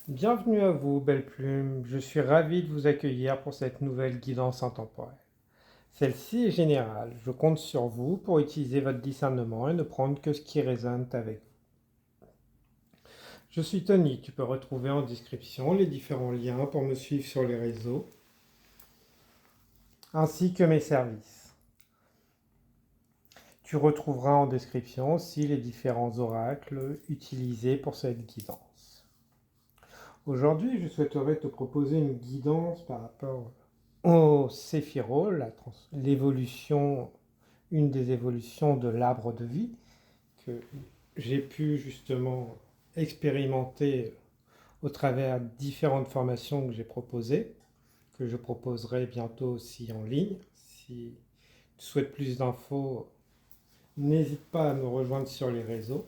Bienvenue à vous, belle plume. Je suis ravi de vous accueillir pour cette nouvelle guidance intemporelle. Celle-ci est générale. Je compte sur vous pour utiliser votre discernement et ne prendre que ce qui résonne avec vous. Je suis Tony. Tu peux retrouver en description les différents liens pour me suivre sur les réseaux, ainsi que mes services. Tu retrouveras en description aussi les différents oracles utilisés pour cette guidance. Aujourd'hui, je souhaiterais te proposer une guidance par rapport au Séphiro, l'évolution, une des évolutions de l'arbre de vie que j'ai pu justement expérimenter au travers différentes formations que j'ai proposées, que je proposerai bientôt aussi en ligne. Si tu souhaites plus d'infos, n'hésite pas à me rejoindre sur les réseaux,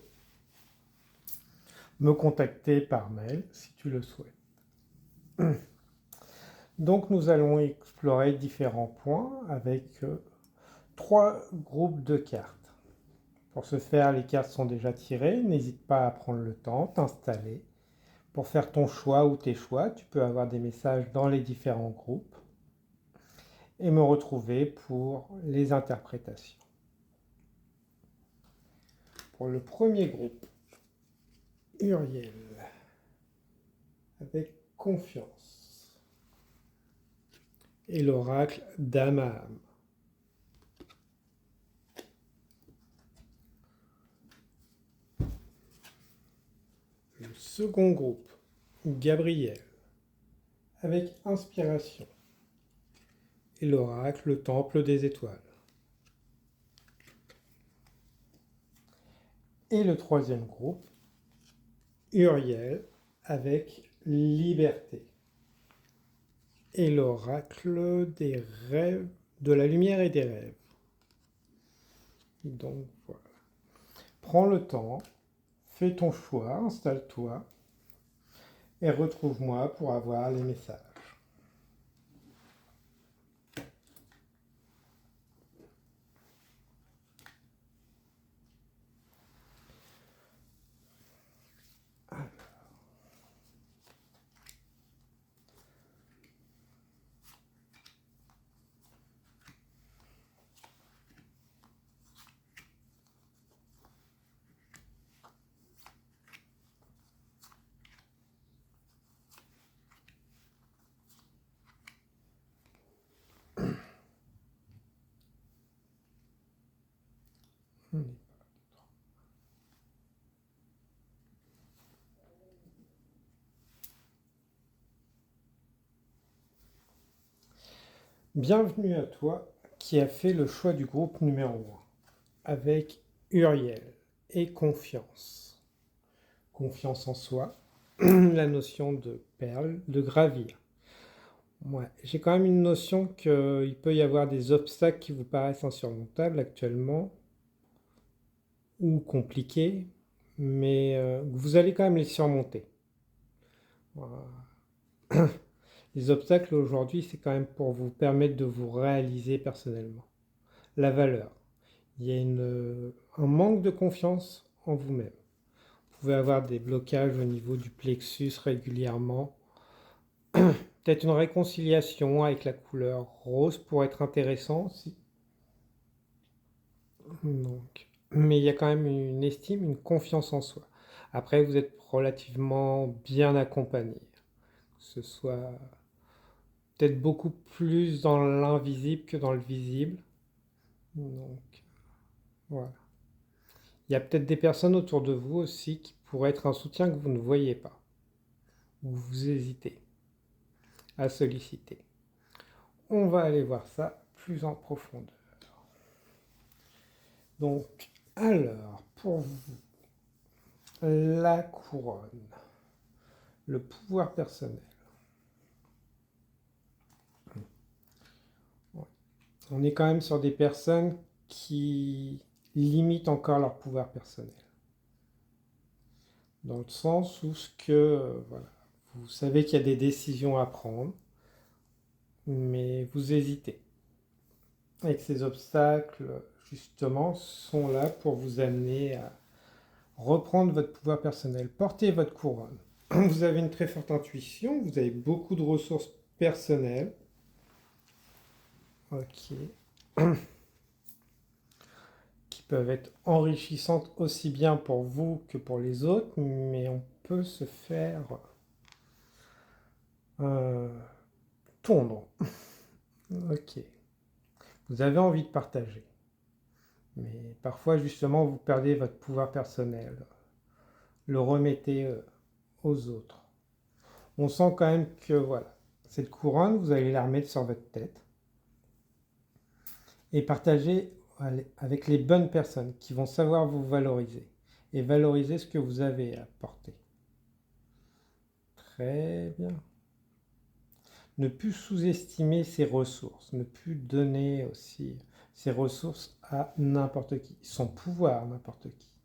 me contacter par mail si tu le souhaites. Donc nous allons explorer différents points avec 3 groupes de cartes. Pour ce faire, les cartes sont déjà tirées. N'hésite pas à prendre le temps, t'installer. Pour faire ton choix ou tes choix, tu peux avoir des messages dans les différents groupes et me retrouver pour les interprétations. Pour le premier groupe, Uriel, avec confiance, et l'oracle d'Amaham. Le second groupe, Gabriel, avec inspiration, et l'oracle, le temple des étoiles. Et le troisième groupe, Uriel, avec liberté, et l'oracle des rêves, de la lumière et des rêves. Donc voilà. Prends le temps, fais ton choix, installe-toi et retrouve-moi pour avoir les messages. Bienvenue à toi qui as fait le choix du groupe numéro 1 avec Uriel et confiance. Confiance en soi, la notion de perle, de gravir. Ouais, j'ai quand même une notion qu'il peut y avoir des obstacles qui vous paraissent insurmontables actuellement ou compliqués, mais vous allez quand même les surmonter. Voilà. Les obstacles aujourd'hui, c'est quand même pour vous permettre de vous réaliser personnellement. La valeur. Il y a un manque de confiance en vous-même. Vous pouvez avoir des blocages au niveau du plexus régulièrement. Peut-être une réconciliation avec la couleur rose pour être intéressant aussi. Donc, mais il y a quand même une estime, une confiance en soi. Après, vous êtes relativement bien accompagné. Que ce soit peut-être beaucoup plus dans l'invisible que dans le visible. Donc, voilà. Il y a peut-être des personnes autour de vous aussi qui pourraient être un soutien que vous ne voyez pas, ou vous hésitez à solliciter. On va aller voir ça plus en profondeur. Donc, alors, pour vous, la couronne, le pouvoir personnel. On est quand même sur des personnes qui limitent encore leur pouvoir personnel. Dans le sens où voilà, vous savez qu'il y a des décisions à prendre, mais vous hésitez. Et que ces obstacles, justement, sont là pour vous amener à reprendre votre pouvoir personnel. Portez votre couronne. Vous avez une très forte intuition, vous avez beaucoup de ressources personnelles. Ok. Qui peuvent être enrichissantes aussi bien pour vous que pour les autres, mais on peut se faire euh, tondre. Ok. Vous avez envie de partager, mais parfois justement vous perdez votre pouvoir personnel, le remettez aux autres. On sent quand même que voilà, cette couronne, vous allez la remettre sur votre tête et partager avec les bonnes personnes qui vont savoir vous valoriser et valoriser ce que vous avez à apporter. Très bien. Ne plus sous-estimer ses ressources, ne plus donner aussi ses ressources à n'importe qui, son pouvoir à n'importe qui.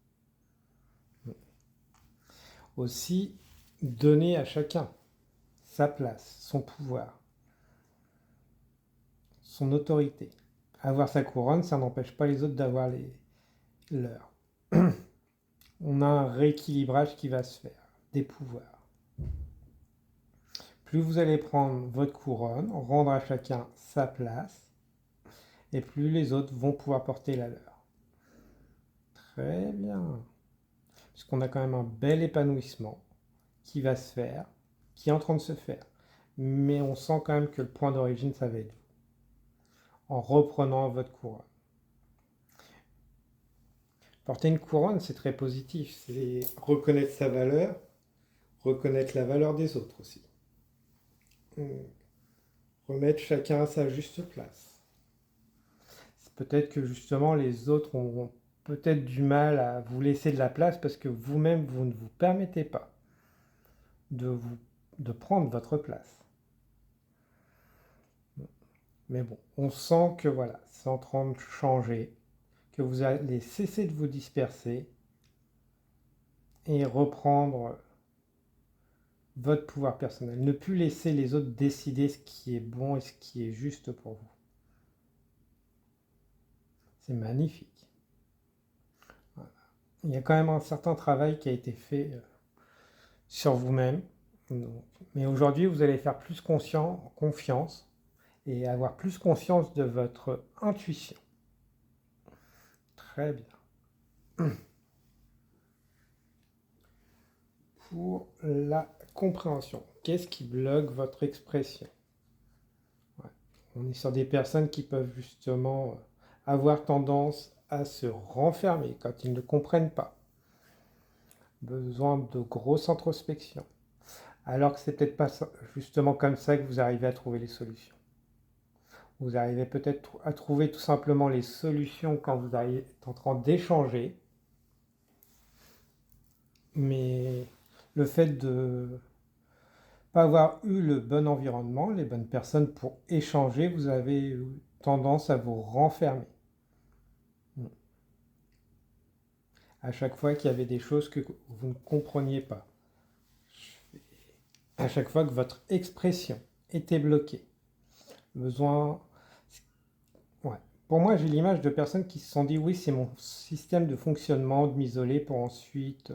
Aussi, donner à chacun sa place, son pouvoir, son autorité. Avoir sa couronne, ça n'empêche pas les autres d'avoir leurs. On a un rééquilibrage qui va se faire, des pouvoirs. Plus vous allez prendre votre couronne, rendre à chacun sa place, et plus les autres vont pouvoir porter la leur. Très bien. Puisqu'on a quand même un bel épanouissement qui va se faire, qui est en train de se faire. Mais on sent quand même que le point d'origine, ça va être vous, en reprenant votre couronne. Porter une couronne, c'est très positif. C'est reconnaître sa valeur, reconnaître la valeur des autres aussi. Remettre chacun à sa juste place. C'est peut-être que justement les autres ont peut-être du mal à vous laisser de la place parce que vous-même, vous ne vous permettez pas de prendre votre place. Mais bon, on sent que voilà, c'est en train de changer, que vous allez cesser de vous disperser et reprendre votre pouvoir personnel. Ne plus laisser les autres décider ce qui est bon et ce qui est juste pour vous. C'est magnifique. Voilà. Il y a quand même un certain travail qui a été fait sur vous-même. Mais aujourd'hui, vous allez faire plus confiance et avoir plus conscience de votre intuition. Très bien. Pour la compréhension, qu'est-ce qui bloque votre expression? Ouais. On est sur des personnes qui peuvent justement avoir tendance à se renfermer quand ils ne comprennent pas. Besoin de grosse introspection. Alors que c'est peut-être pas justement comme ça que vous arrivez à trouver les solutions. Vous arrivez peut-être à trouver tout simplement les solutions quand vous êtes en train d'échanger. Mais le fait de ne pas avoir eu le bon environnement, les bonnes personnes pour échanger, vous avez tendance à vous renfermer. À chaque fois qu'il y avait des choses que vous ne compreniez pas. À chaque fois que votre expression était bloquée. Besoin... Ouais. Pour moi, j'ai l'image de personnes qui se sont dit oui, c'est mon système de fonctionnement, de m'isoler pour ensuite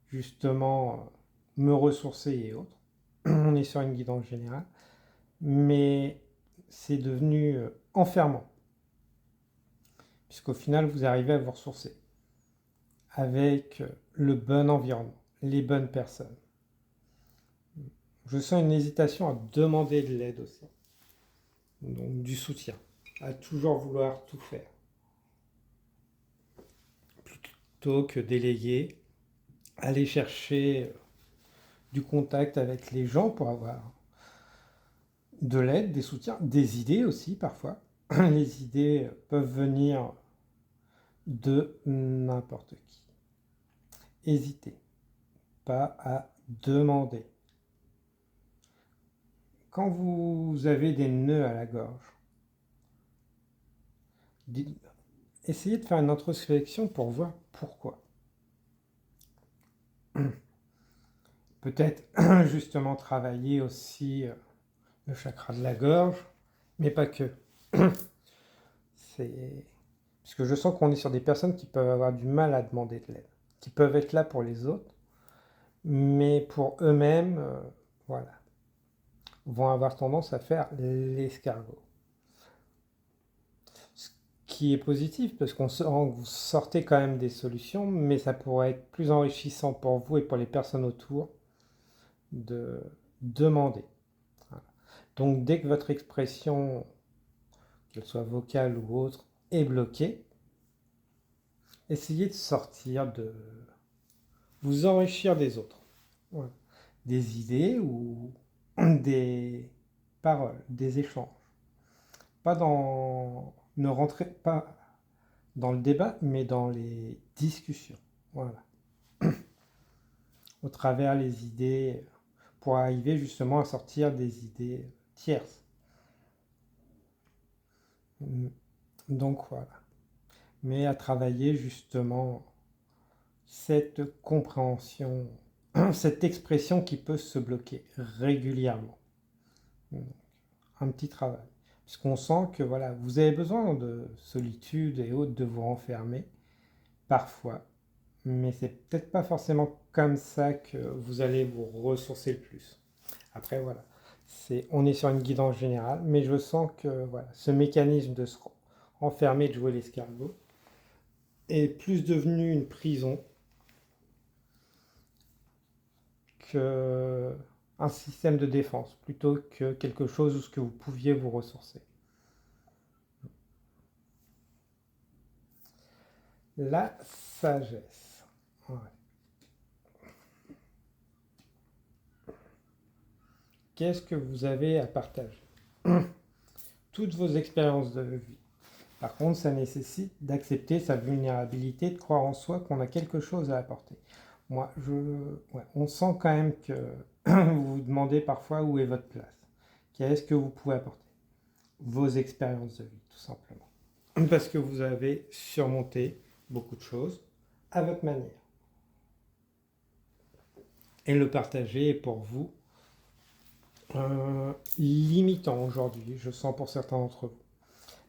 justement me ressourcer et autres. On est sur une guidance générale. Mais c'est devenu enfermant. Puisqu'au final, vous arrivez à vous ressourcer avec le bon environnement, les bonnes personnes. Je sens une hésitation à demander de l'aide aussi. Donc du soutien, à toujours vouloir tout faire. Plutôt que déléguer, aller chercher du contact avec les gens pour avoir de l'aide, des soutiens, des idées aussi parfois. Les idées peuvent venir de n'importe qui. Hésitez pas à demander. Quand vous avez des nœuds à la gorge, essayez de faire une introspection pour voir pourquoi. Peut-être justement travailler aussi le chakra de la gorge, mais pas que. Parce que je sens qu'on est sur des personnes qui peuvent avoir du mal à demander de l'aide, qui peuvent être là pour les autres, mais pour eux-mêmes, voilà, vont avoir tendance à faire l'escargot. Ce qui est positif, parce qu'on vous sortez quand même des solutions, mais ça pourrait être plus enrichissant pour vous et pour les personnes autour de demander. Voilà. Donc dès que votre expression, qu'elle soit vocale ou autre, est bloquée, essayez de sortir, de vous enrichir des autres. Voilà. Des idées ou des paroles, des échanges. Pas dans, ne rentrez pas dans le débat, mais dans les discussions. Voilà. Au travers les idées, pour arriver justement à sortir des idées tierces. Donc voilà. Mais à travailler justement cette compréhension, cette expression qui peut se bloquer régulièrement. Donc, un petit travail. Parce qu'on sent que voilà, vous avez besoin de solitude et autres, de vous renfermer, parfois, mais c'est peut-être pas forcément comme ça que vous allez vous ressourcer le plus. Après, voilà, on est sur une guidance générale, mais je sens que voilà, ce mécanisme de se enfermer, de jouer l'escargot, est plus devenu une prison que un système de défense, plutôt que quelque chose où ce que vous pouviez vous ressourcer. La sagesse. Ouais. Qu'est-ce que vous avez à partager? Toutes vos expériences de vie. Par contre, ça nécessite d'accepter sa vulnérabilité, de croire en soi qu'on a quelque chose à apporter. Moi, ouais, on sent quand même que vous vous demandez parfois où est votre place. Qu'est-ce que vous pouvez apporter? Vos expériences de vie, tout simplement. Parce que vous avez surmonté beaucoup de choses à votre manière. Et le partager est pour vous limitant aujourd'hui, je sens pour certains d'entre vous.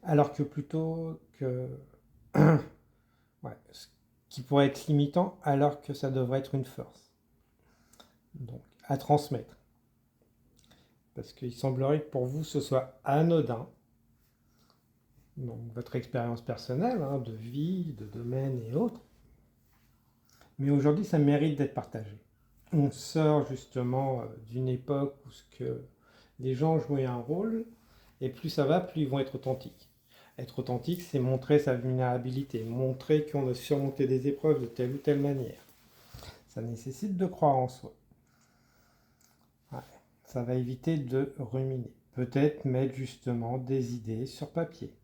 Alors que plutôt que... ouais, ce qui pourrait être limitant, alors que ça devrait être une force. Donc, à transmettre. Parce qu'il semblerait que pour vous, ce soit anodin. Donc, votre expérience personnelle, hein, de vie, de domaine et autres. Mais aujourd'hui, ça mérite d'être partagé. On sort justement d'une époque où ce que les gens jouaient un rôle, et plus ça va, plus ils vont être authentiques. Être authentique, c'est montrer sa vulnérabilité, montrer qu'on a surmonté des épreuves de telle ou telle manière. Ça nécessite de croire en soi. Ouais. Ça va éviter de ruminer. Peut-être mettre justement des idées sur papier.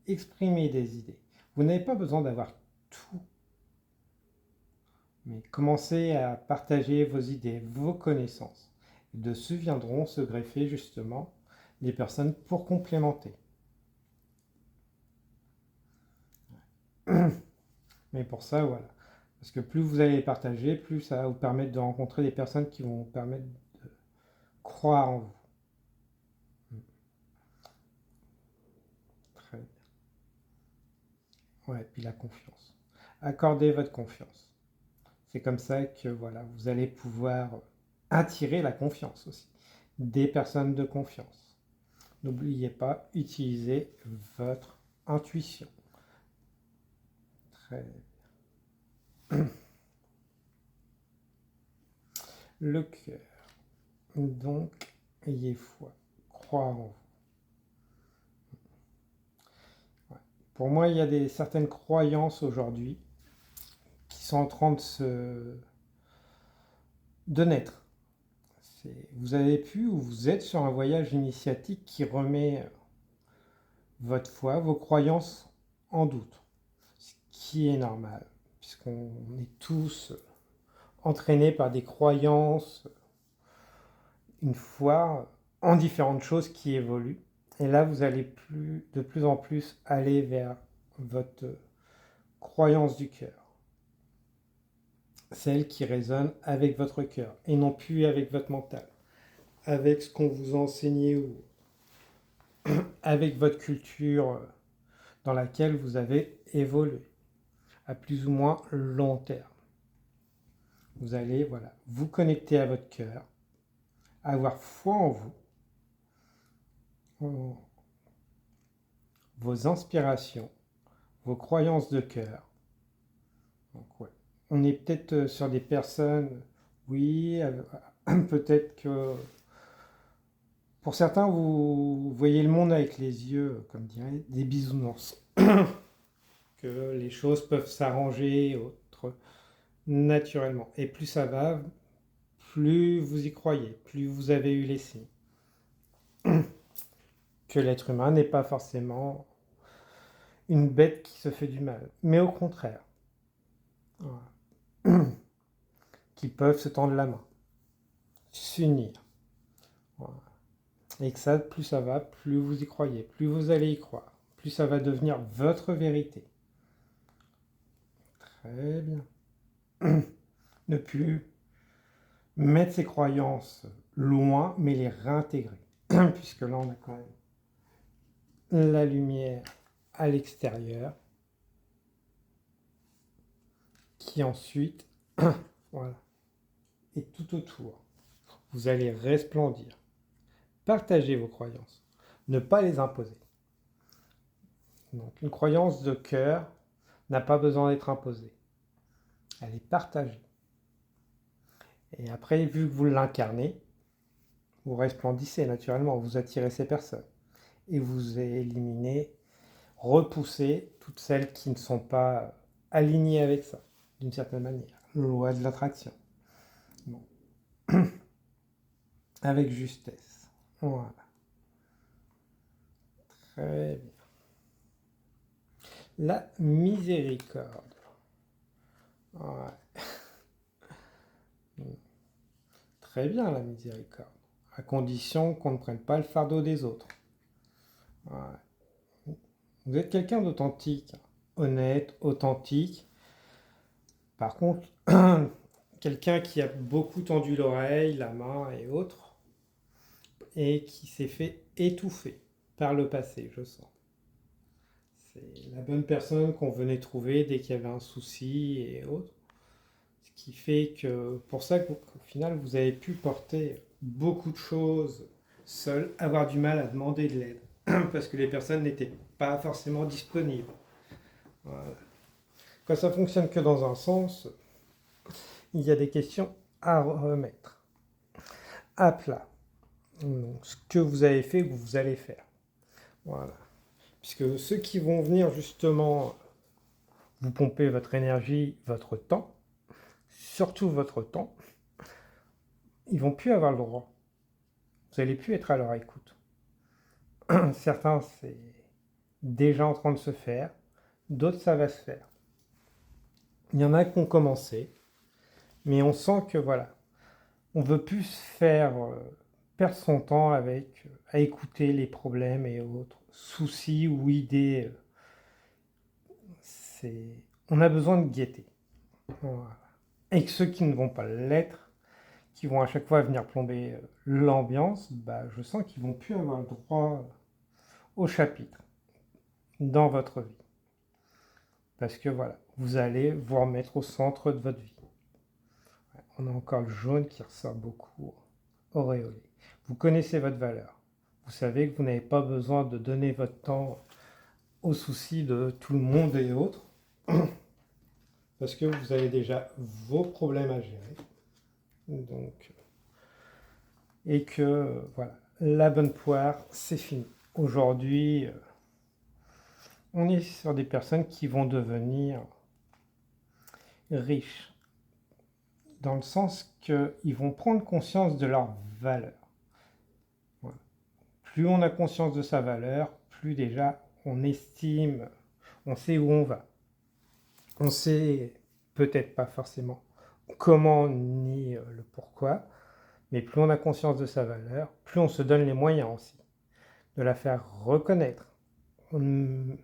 Exprimer des idées. Vous n'avez pas besoin d'avoir tout. Mais commencez à partager vos idées, vos connaissances. Et de ce viendront se greffer justement les personnes pour complémenter. Mais pour ça, voilà. Parce que plus vous allez partager, plus ça va vous permettre de rencontrer des personnes qui vont vous permettre de croire en vous. Très bien. Ouais, puis la confiance. Accordez votre confiance. C'est comme ça que voilà, vous allez pouvoir attirer la confiance aussi. Des personnes de confiance. N'oubliez pas, utilisez votre intuition. Très bien. Le cœur. Donc, ayez foi. Croire en vous. Ouais. Pour moi, il y a certaines croyances aujourd'hui qui sont en train de naître. Vous avez pu ou vous êtes sur un voyage initiatique qui remet votre foi, vos croyances en doute. Ce qui est normal, puisqu'on est tous entraînés par des croyances, une foi en différentes choses qui évoluent. Et là, vous allez de plus en plus aller vers votre croyance du cœur. Celle qui résonne avec votre cœur et non plus avec votre mental, avec ce qu'on vous a enseigné ou avec votre culture dans laquelle vous avez évolué à plus ou moins long terme. Vous allez, voilà, vous connecter à votre cœur, avoir foi en vous, en vos inspirations, vos croyances de cœur. Donc, ouais. On est peut-être sur des personnes, oui, peut-être que pour certains, vous voyez le monde avec les yeux, comme dirait, des bisounours. Que les choses peuvent s'arranger autre, naturellement. Et plus ça va, plus vous y croyez, plus vous avez eu les signes. Que l'être humain n'est pas forcément une bête qui se fait du mal, mais au contraire, voilà. Qui peuvent se tendre la main, s'unir. Voilà. Et que ça, plus ça va, plus vous y croyez, plus vous allez y croire, plus ça va devenir votre vérité. Très bien. Ne plus mettre ses croyances loin, mais les réintégrer. Puisque là, on a quand même la lumière à l'extérieur, qui ensuite, voilà, est tout autour. Vous allez resplendir. Partagez vos croyances. Ne pas les imposer. Donc, une croyance de cœur n'a pas besoin d'être imposée. Elle est partagée. Et après, vu que vous l'incarnez, vous resplendissez naturellement, vous attirez ces personnes. Et vous éliminez, repoussez toutes celles qui ne sont pas alignées avec ça, d'une certaine manière. Loi de l'attraction. Bon. Avec justesse. Voilà. Très bien. La miséricorde. Ouais. Très bien la miséricorde. À condition qu'on ne prenne pas le fardeau des autres. Ouais. Vous êtes quelqu'un d'authentique, honnête, authentique. Par contre, quelqu'un qui a beaucoup tendu l'oreille, la main et autres, et qui s'est fait étouffer par le passé, je sens. C'est la bonne personne qu'on venait trouver dès qu'il y avait un souci et autres. Ce qui fait que, pour ça qu'au final, vous avez pu porter beaucoup de choses seul, avoir du mal à demander de l'aide, parce que les personnes n'étaient pas forcément disponibles. Voilà. Quand ça fonctionne que dans un sens, il y a des questions à remettre à plat. Donc, ce que vous avez fait, vous allez faire. Voilà. Puisque ceux qui vont venir justement vous pomper votre énergie, votre temps, surtout votre temps, ils vont plus avoir le droit. Vous n'allez plus être à leur écoute. Certains, c'est déjà en train de se faire, d'autres, ça va se faire. Il y en a qui ont commencé, mais on sent que voilà, on veut plus faire perdre son temps avec à écouter les problèmes et autres soucis ou idées. On a besoin de gaieté. Voilà. Et que ceux qui ne vont pas l'être, qui vont à chaque fois venir plomber l'ambiance, bah, je sens qu'ils vont plus avoir le droit au chapitre dans votre vie. Parce que voilà, vous allez vous remettre au centre de votre vie. On a encore le jaune qui ressort beaucoup, auréolé. Vous connaissez votre valeur. Vous savez que vous n'avez pas besoin de donner votre temps aux soucis de tout le monde et autres, parce que vous avez déjà vos problèmes à gérer. Donc, et que voilà, la bonne poire, c'est fini. Aujourd'hui, on est sur des personnes qui vont devenir riches, dans le sens qu'ils vont prendre conscience de leur valeur. Voilà. Plus on a conscience de sa valeur, plus déjà on estime, on sait où on va. On sait peut-être pas forcément comment ni le pourquoi, mais plus on a conscience de sa valeur, plus on se donne les moyens aussi de la faire reconnaître. On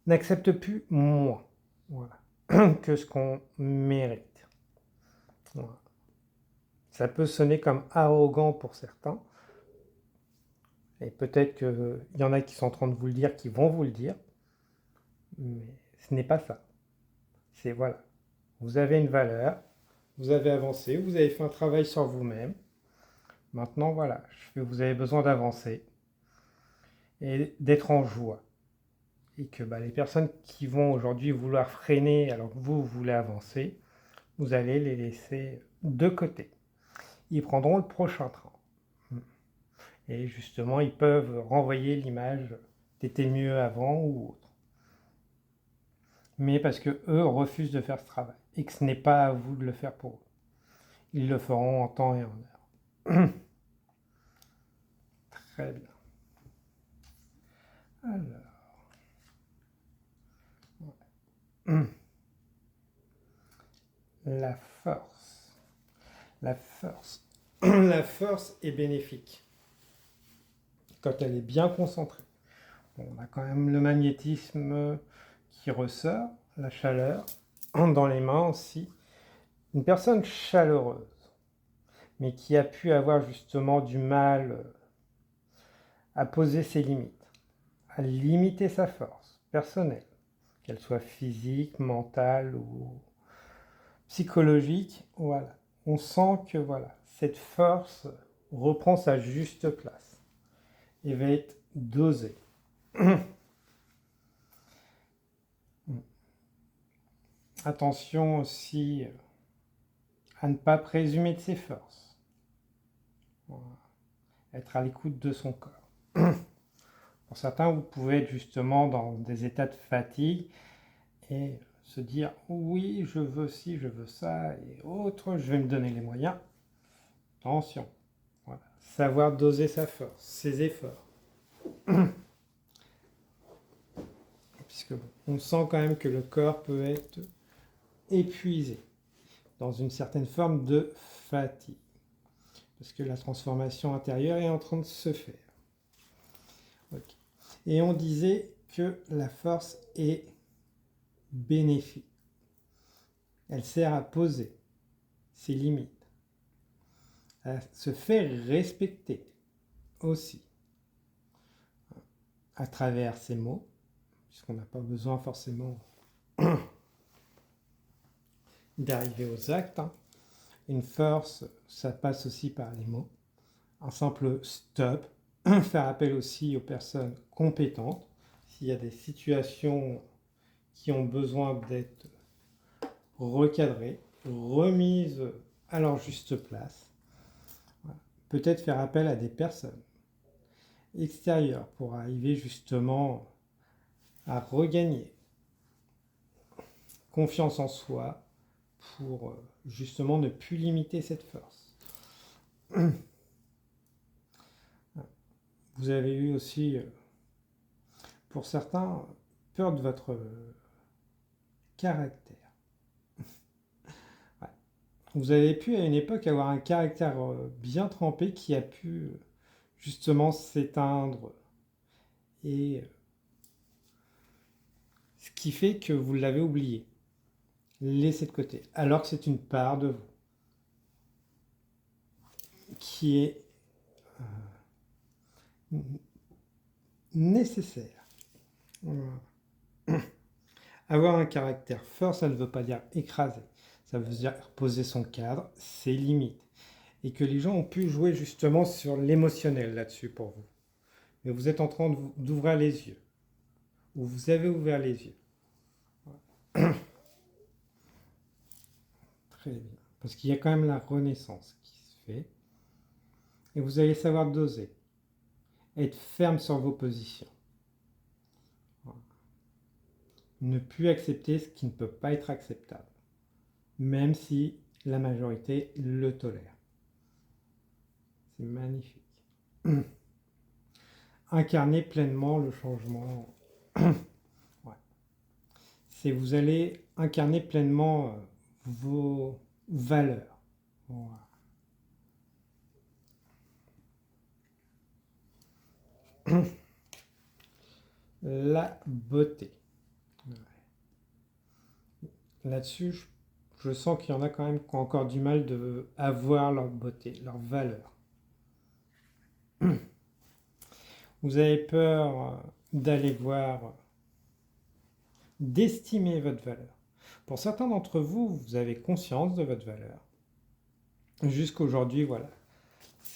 n'accepte plus moins, voilà, que ce qu'on mérite. Voilà. Ça peut sonner comme arrogant pour certains, et peut-être qu'il y en a qui sont en train de vous le dire, qui vont vous le dire, mais ce n'est pas ça. C'est voilà, vous avez une valeur, vous avez avancé, vous avez fait un travail sur vous-même. Maintenant, voilà, vous avez besoin d'avancer et d'être en joie. Et que les personnes qui vont aujourd'hui vouloir freiner alors que vous voulez avancer, vous allez les laisser de côté. Ils prendront le prochain train. Et justement, ils peuvent renvoyer l'image «t'étais mieux avant» ou autre. Mais parce que eux refusent de faire ce travail et que ce n'est pas à vous de le faire pour eux. Ils le feront en temps et en heure. Très bien. Alors, la force. La force. La force est bénéfique quand elle est bien concentrée. Bon, on a quand même le magnétisme qui ressort, la chaleur, dans les mains aussi. Une personne chaleureuse, mais qui a pu avoir justement du mal à poser ses limites, à limiter sa force personnelle, qu'elle soit physique, mentale ou psychologique. Voilà. On sent que voilà, cette force reprend sa juste place et va être dosée. Attention aussi à ne pas présumer de ses forces. Voilà. Être à l'écoute de son corps. Pour certains, vous pouvez être justement dans des états de fatigue et se dire oui, je veux ci, je veux ça et autre, je vais me donner les moyens. Attention. Voilà. Savoir doser sa force, ses efforts. Puisque on sent quand même que le corps peut être épuisé dans une certaine forme de fatigue. Parce que la transformation intérieure est en train de se faire. Okay. Et on disait que la force est bénéfique. Elle sert à poser ses limites, à se faire respecter aussi à travers ses mots, puisqu'on n'a pas besoin forcément d'arriver aux actes. Une force, ça passe aussi par les mots. Un simple stop, faire appel aussi aux personnes compétentes. S'il y a des situations qui ont besoin d'être recadrées, remises à leur juste place, voilà. Peut-être faire appel à des personnes extérieures pour arriver justement à regagner confiance en soi pour justement ne plus limiter cette force. Vous avez eu aussi, pour certains, peur de votre caractère. Ouais. Vous avez pu à une époque avoir un caractère bien trempé qui a pu justement s'éteindre et ce qui fait que vous l'avez oublié, laissé de côté, alors que c'est une part de vous qui est nécessaire. Voilà. Avoir un caractère fort, ça ne veut pas dire écraser, ça veut dire poser son cadre, ses limites, et que les gens ont pu jouer justement sur l'émotionnel là-dessus pour vous. Mais vous êtes en train d'ouvrir les yeux, ou vous avez ouvert les yeux. Voilà. Très bien, parce qu'il y a quand même la renaissance qui se fait, et vous allez savoir doser, être ferme sur vos positions. Voilà. Ne plus accepter ce qui ne peut pas être acceptable, même si la majorité le tolère. C'est magnifique. Incarner pleinement le changement. Ouais. C'est vous allez incarner pleinement vos valeurs. Voilà. La beauté. Ouais. Là-dessus, je sens qu'il y en a quand même qui ont encore du mal à voir leur beauté, leur valeur. Vous avez peur d'aller voir, d'estimer votre valeur. Pour certains d'entre vous, vous avez conscience de votre valeur. Jusqu'aujourd'hui, voilà.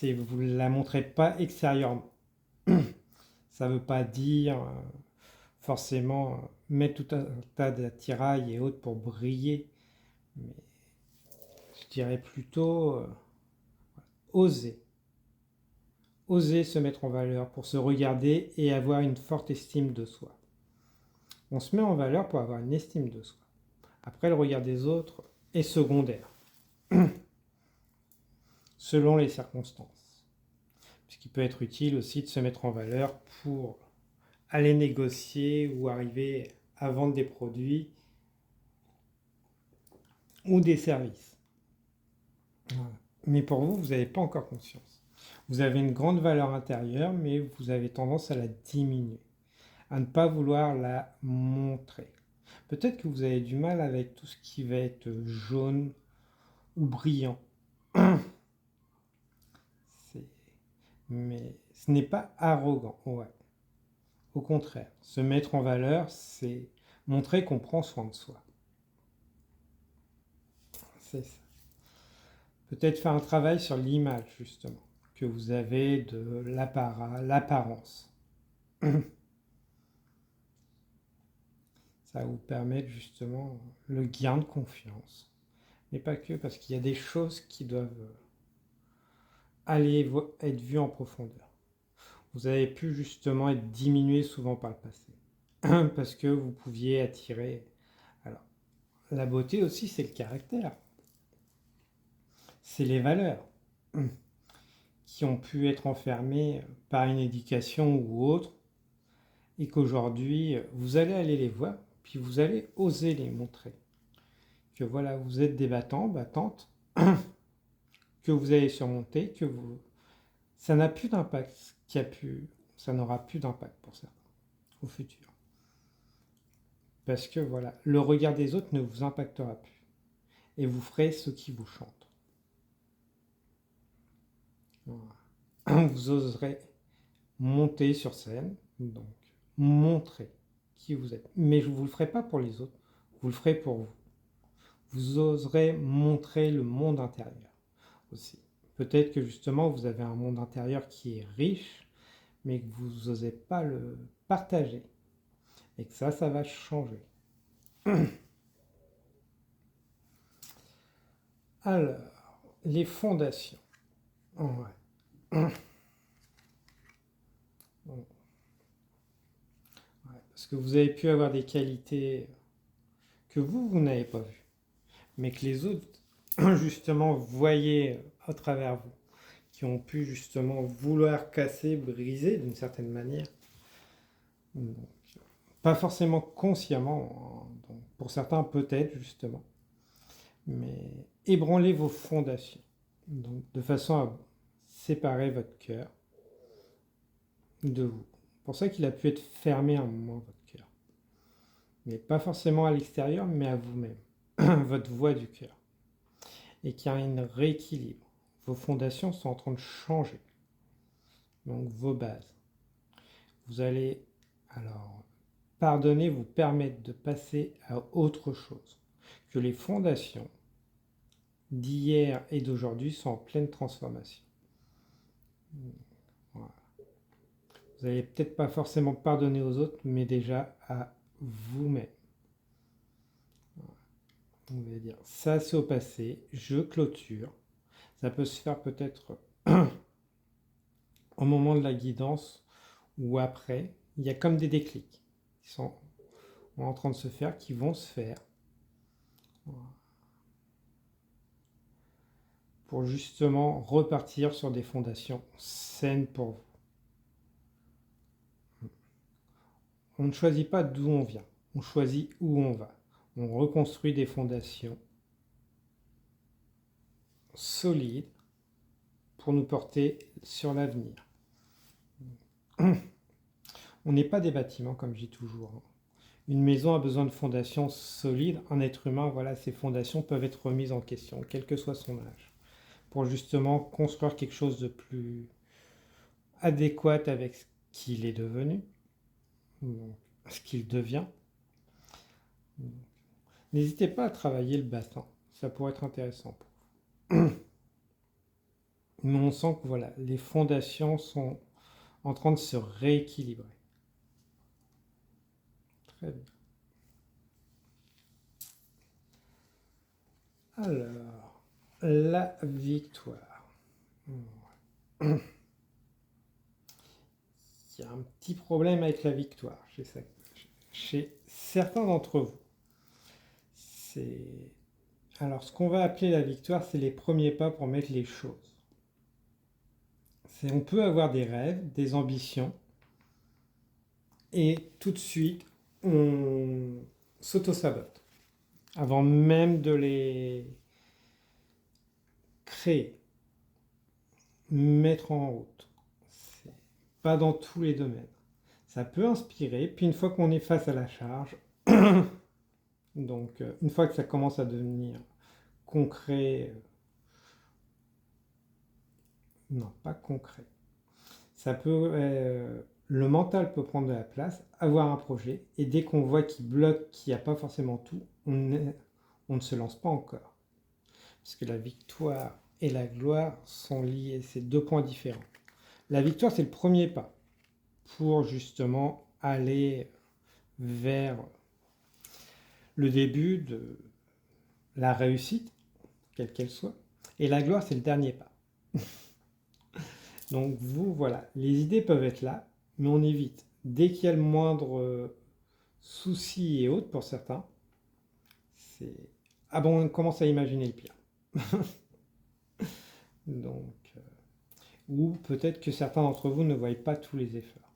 Vous ne la montrez pas extérieurement. Ça ne veut pas dire forcément mettre tout un tas d'attirail et autres pour briller, mais je dirais plutôt oser. Oser se mettre en valeur pour se regarder et avoir une forte estime de soi. On se met en valeur pour avoir une estime de soi. Après, le regard des autres est secondaire, selon les circonstances. Puisqu'il peut être utile aussi de se mettre en valeur pour aller négocier ou arriver à vendre des produits ou des services. Voilà. Mais pour vous, vous n'avez pas encore conscience. Vous avez une grande valeur intérieure, mais vous avez tendance à la diminuer, à ne pas vouloir la montrer. Peut-être que vous avez du mal avec tout ce qui va être jaune ou brillant. Mais ce n'est pas arrogant, ouais. Au contraire, se mettre en valeur, c'est montrer qu'on prend soin de soi. C'est ça. Peut-être faire un travail sur l'image, justement, que vous avez de l'apparence. Ça va vous permettre justement le gain de confiance. Mais pas que, parce qu'il y a des choses qui doivent aller être vues en profondeur. Vous avez pu justement être diminué souvent par le passé, parce que vous pouviez attirer. Alors, la beauté aussi, c'est le caractère, c'est les valeurs qui ont pu être enfermées par une éducation ou autre, et qu'aujourd'hui, vous allez aller les voir, puis vous allez oser les montrer. Que voilà, vous êtes des battants, battantes, que vous allez surmonter, ça n'a plus d'impact, ça n'aura plus d'impact pour certains au futur. Parce que voilà, le regard des autres ne vous impactera plus. Et vous ferez ce qui vous chante. Voilà. Vous oserez monter sur scène, donc montrer qui vous êtes. Mais je ne vous le ferai pas pour les autres, vous le ferez pour vous. Vous oserez montrer le monde intérieur aussi. Peut-être que justement vous avez un monde intérieur qui est riche, mais que vous n'osez pas le partager. Et que ça va changer. Alors, les fondations. Ouais. Parce que vous avez pu avoir des qualités que vous n'avez pas vues, mais que les autres, justement, voyaient à travers vous, qui ont pu justement vouloir casser, briser d'une certaine manière. Donc, pas forcément consciemment, donc pour certains peut-être justement, mais ébranlez vos fondations, donc de façon à séparer votre cœur de vous. C'est pour ça qu'il a pu être fermé un moment, votre cœur. Mais pas forcément à l'extérieur, mais à vous-même, votre voix du cœur. Et qu'il y a un rééquilibre. Vos fondations sont en train de changer. Donc vos bases. Vous allez, alors, pardonner vous permettre de passer à autre chose. Que les fondations d'hier et d'aujourd'hui sont en pleine transformation. Voilà. Vous n'allez peut-être pas forcément pardonner aux autres, mais déjà à vous-même. On va dire, ça c'est au passé, je clôture. Ça peut se faire peut-être au moment de la guidance ou après. Il y a comme des déclics qui sont en train de se faire, qui vont se faire. Pour justement repartir sur des fondations saines pour vous. On ne choisit pas d'où on vient, on choisit où on va. On reconstruit des fondations solides pour nous porter sur l'avenir. On n'est pas des bâtiments, comme je dis toujours. Une maison a besoin de fondations solides. Un être humain, voilà, ses fondations peuvent être remises en question, quel que soit son âge, pour justement construire quelque chose de plus adéquat avec ce qu'il est devenu, ce qu'il devient. N'hésitez pas à travailler le bassin, ça pourrait être intéressant pour vous. Mais on sent que voilà, les fondations sont en train de se rééquilibrer. Très bien. Alors, la victoire. Il y a un petit problème avec la victoire chez certains d'entre vous. C'est... Alors, ce qu'on va appeler la victoire, c'est les premiers pas pour mettre les choses. On peut avoir des rêves, des ambitions, et tout de suite, on s'auto-sabote. Avant même de les créer, mettre en route. C'est pas dans tous les domaines. Ça peut inspirer, puis une fois qu'on est face à la charge, donc une fois que ça commence à devenir concret, non pas concret, ça peut, le mental peut prendre de la place, avoir un projet, et dès qu'on voit qu'il bloque, qu'il n'y a pas forcément tout, on ne se lance pas encore. Parce que la victoire et la gloire sont liés, c'est deux points différents. La victoire, c'est le premier pas pour justement aller vers le début de la réussite, quelle qu'elle soit. Et la gloire, c'est le dernier pas. Donc vous, voilà, les idées peuvent être là, mais on évite. Dès qu'il y a le moindre souci et autres pour certains, c'est... Ah bon, on commence à imaginer le pire. Donc, ou peut-être que certains d'entre vous ne voient pas tous les efforts.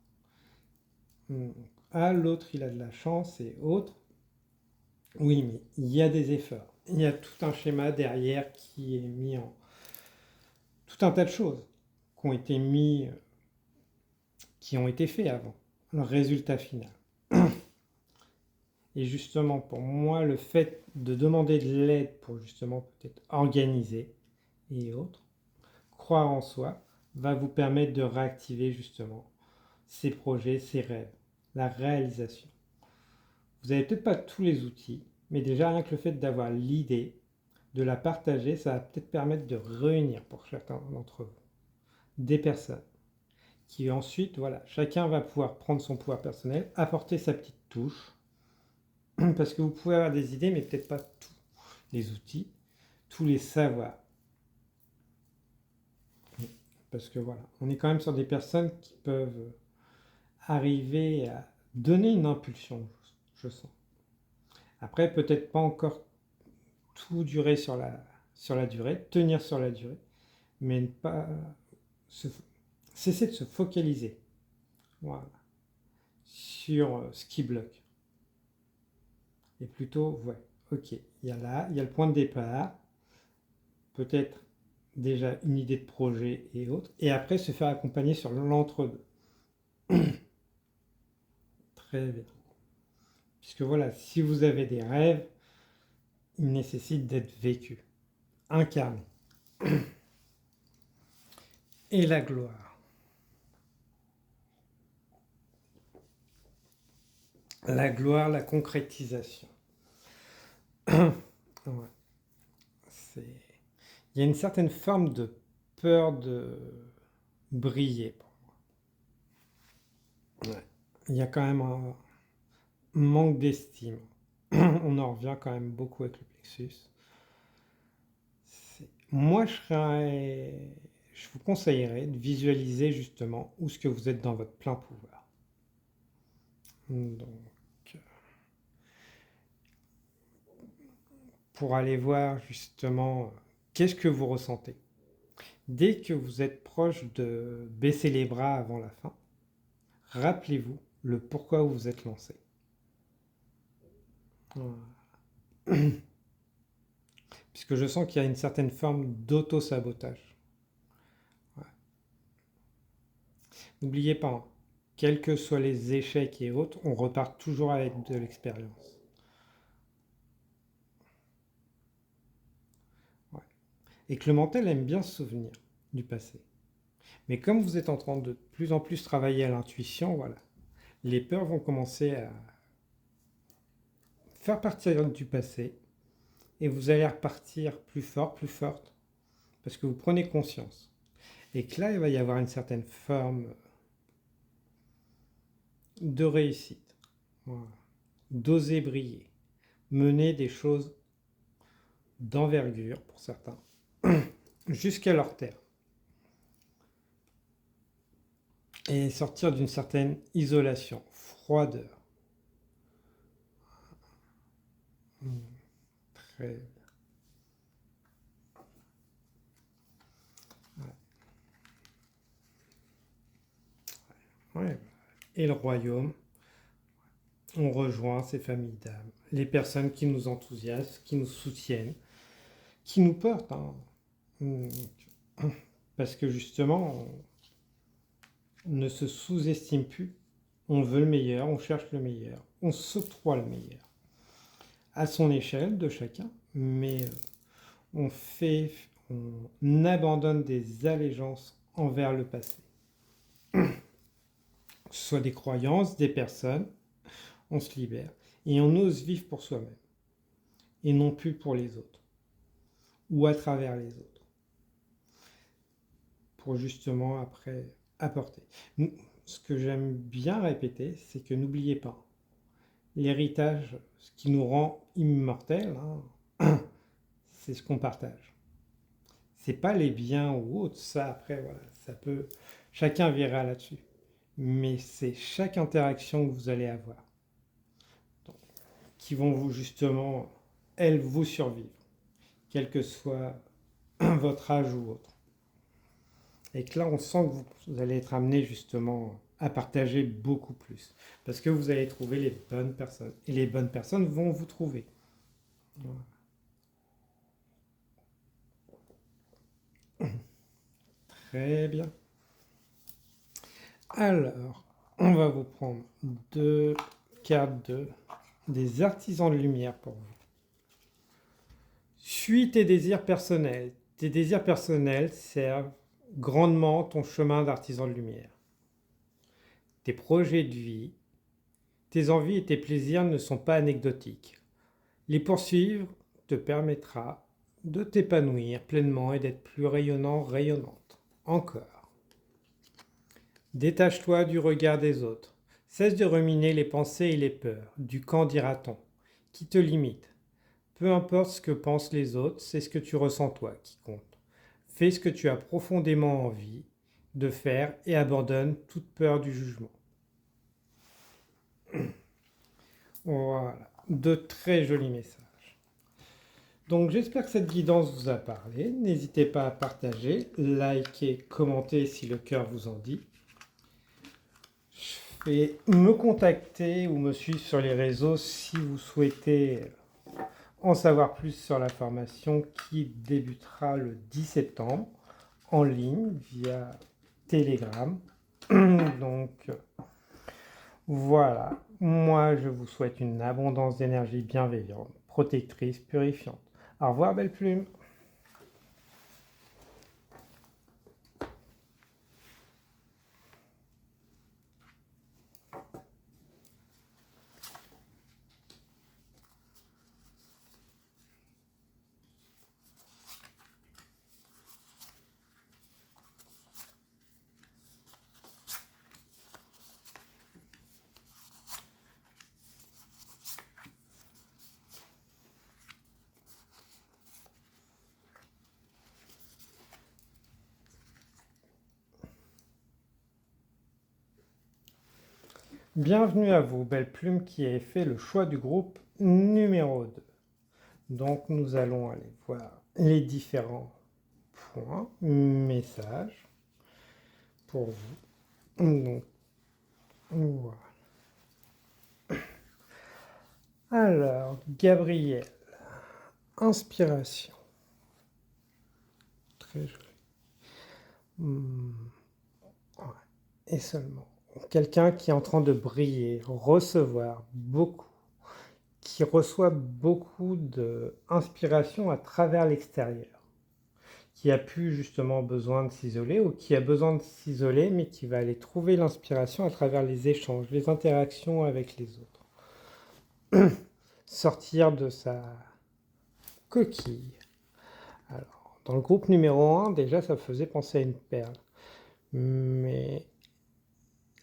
Ah, l'autre, il a de la chance et autres. Oui, mais il y a des efforts. Il y a tout un schéma derrière qui est mis en... Tout un tas de choses qui ont été mis, qui ont été faits avant. Le résultat final. Et justement, pour moi, le fait de demander de l'aide pour justement peut-être organiser et autres, croire en soi, va vous permettre de réactiver justement ces projets, ces rêves, la réalisation. Vous n'avez peut-être pas tous les outils, mais déjà rien que le fait d'avoir l'idée, de la partager, ça va peut-être permettre de réunir pour chacun d'entre vous des personnes qui ensuite, voilà, chacun va pouvoir prendre son pouvoir personnel, apporter sa petite touche, parce que vous pouvez avoir des idées, mais peut-être pas tous les outils, tous les savoirs. Parce que voilà, on est quand même sur des personnes qui peuvent arriver à donner une impulsion, je sens. Après, peut-être pas encore tout durer sur la durée, tenir sur la durée, mais ne pas cesser de se focaliser, voilà, sur ce qui bloque. Et plutôt, ouais, ok, il y a le point de départ, peut-être déjà une idée de projet et autres, et après se faire accompagner sur l'entre-deux. Très bien. Puisque voilà, si vous avez des rêves, ils nécessitent d'être vécus, incarnés. Et la gloire. La gloire, la concrétisation. Ouais. Il y a une certaine forme de peur de briller pour moi. Ouais. Il y a quand même un manque d'estime. On en revient quand même beaucoup avec le plexus. Moi, je vous conseillerais de visualiser justement où ce que vous êtes dans votre plein pouvoir. Donc, pour aller voir justement qu'est-ce que vous ressentez. Dès que vous êtes proche de baisser les bras avant la fin, rappelez-vous le pourquoi vous vous êtes lancé. Puisque je sens qu'il y a une certaine forme d'auto-sabotage. Ouais. N'oubliez pas, hein, quels que soient les échecs et autres, on repart toujours avec de l'expérience. Ouais. Et que le mental aime bien se souvenir du passé. Mais comme vous êtes en train de plus en plus travailler à l'intuition, voilà, les peurs vont commencer à faire partir du passé et vous allez repartir plus fort, plus forte, parce que vous prenez conscience. Et que là, il va y avoir une certaine forme de réussite. Voilà. D'oser briller. Mener des choses d'envergure pour certains, jusqu'à leur terre. Et sortir d'une certaine isolation, froideur. Très bien. Ouais. Et le royaume, on rejoint ces familles d'âmes, les personnes qui nous enthousiasment, qui nous soutiennent, qui nous portent. Parce que justement, on ne se sous-estime plus. On veut le meilleur, on cherche le meilleur, on s'octroie le meilleur. À son échelle de chacun, mais on abandonne des allégeances envers le passé. Que ce soit des croyances, des personnes, on se libère. Et on ose vivre pour soi-même. Et non plus pour les autres. Ou à travers les autres. Pour justement après apporter. Ce que j'aime bien répéter, c'est que n'oubliez pas, l'héritage, ce qui nous rend immortels, c'est ce qu'on partage. C'est pas les biens ou autres, ça après, voilà, ça peut, chacun verra là-dessus. Mais c'est chaque interaction que vous allez avoir, donc, qui vont vous justement, elles, vous survivre, quel que soit votre âge ou autre. Et que là, on sent que vous allez être amené justement à partager beaucoup plus. Parce que vous allez trouver les bonnes personnes. Et les bonnes personnes vont vous trouver. Voilà. Très bien. Alors, on va vous prendre 2 cartes des artisans de lumière pour vous. Suis tes désirs personnels. Tes désirs personnels servent grandement ton chemin d'artisan de lumière. Tes projets de vie, tes envies et tes plaisirs ne sont pas anecdotiques. Les poursuivre te permettra de t'épanouir pleinement et d'être plus rayonnant, rayonnante. Encore. Détache-toi du regard des autres. Cesse de ruminer les pensées et les peurs, du qu'en dira-t-on, qui te limite. Peu importe ce que pensent les autres, c'est ce que tu ressens toi qui compte. Fais ce que tu as profondément envie de faire et abandonne toute peur du jugement. Voilà, de très jolis messages. Donc j'espère que cette guidance vous a parlé. N'hésitez pas à partager, liker, commenter si le cœur vous en dit. Et me contacter ou me suivre sur les réseaux si vous souhaitez en savoir plus sur la formation qui débutera le 10 septembre en ligne via Telegram. Donc voilà, moi je vous souhaite une abondance d'énergie bienveillante, protectrice, purifiante. Au revoir, belle plume. Bienvenue à vous, belle plume qui avez fait le choix du groupe numéro 2. Donc nous allons aller voir les différents points, messages pour vous. Donc, voilà. Alors, Gabriel, inspiration. Très joli. Ouais. Et seulement. Quelqu'un qui est en train de briller, recevoir beaucoup, qui reçoit beaucoup d'inspiration à travers l'extérieur, qui a plus justement besoin de s'isoler ou qui a besoin de s'isoler mais qui va aller trouver l'inspiration à travers les échanges, les interactions avec les autres. Sortir de sa coquille. Alors, Dans le groupe numéro 1, déjà, ça faisait penser à une perle. Mais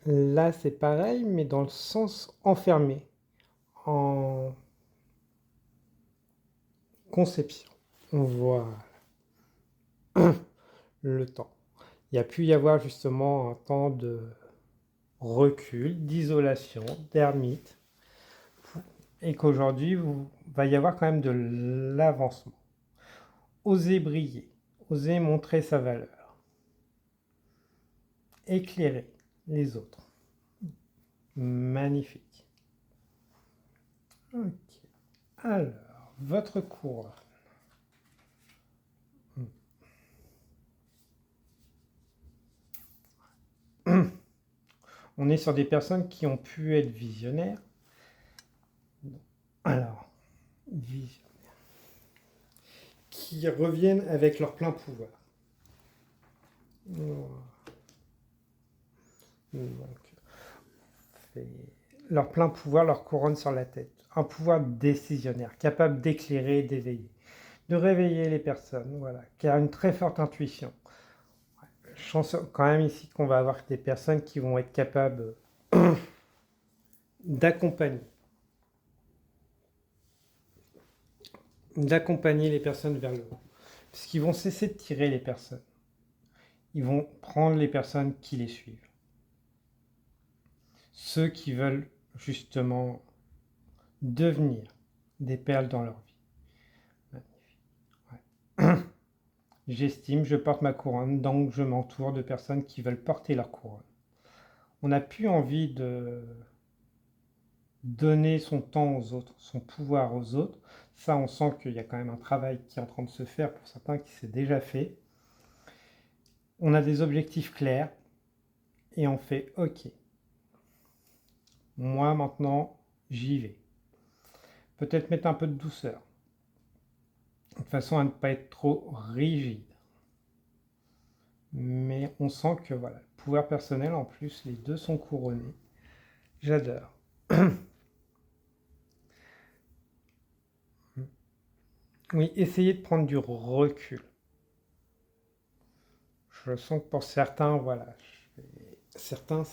là, c'est pareil, mais dans le sens enfermé, en conception. On voit le temps. Il y a pu y avoir justement un temps de recul, d'isolation, d'ermite, et qu'aujourd'hui, il va y avoir quand même de l'avancement. Oser briller, oser montrer sa valeur, éclairer les autres. Magnifique. Ok. Alors, votre couronne. On est sur des personnes qui ont pu être visionnaires. Alors, visionnaires. Qui reviennent avec leur plein pouvoir. Donc, leur plein pouvoir, leur couronne sur la tête. Un pouvoir décisionnaire, capable d'éclairer, d'éveiller, de réveiller les personnes, voilà, qui a une très forte intuition. Je sens quand même ici qu'on va avoir des personnes qui vont être capables d'accompagner les personnes vers le haut. Puisqu'ils vont cesser de tirer les personnes. Ils vont prendre les personnes qui les suivent. Ceux qui veulent justement devenir des perles dans leur vie. Magnifique. Ouais. J'estime, je porte ma couronne, donc je m'entoure de personnes qui veulent porter leur couronne. On n'a plus envie de donner son temps aux autres, son pouvoir aux autres. Ça, on sent qu'il y a quand même un travail qui est en train de se faire pour certains qui s'est déjà fait. On a des objectifs clairs et on fait OK. Moi, maintenant, j'y vais. Peut-être mettre un peu de douceur, de façon à ne pas être trop rigide. Mais on sent que voilà, le pouvoir personnel, en plus, les deux sont couronnés. J'adore. Oui, essayez de prendre du recul. Je sens que pour certains, voilà, certaines,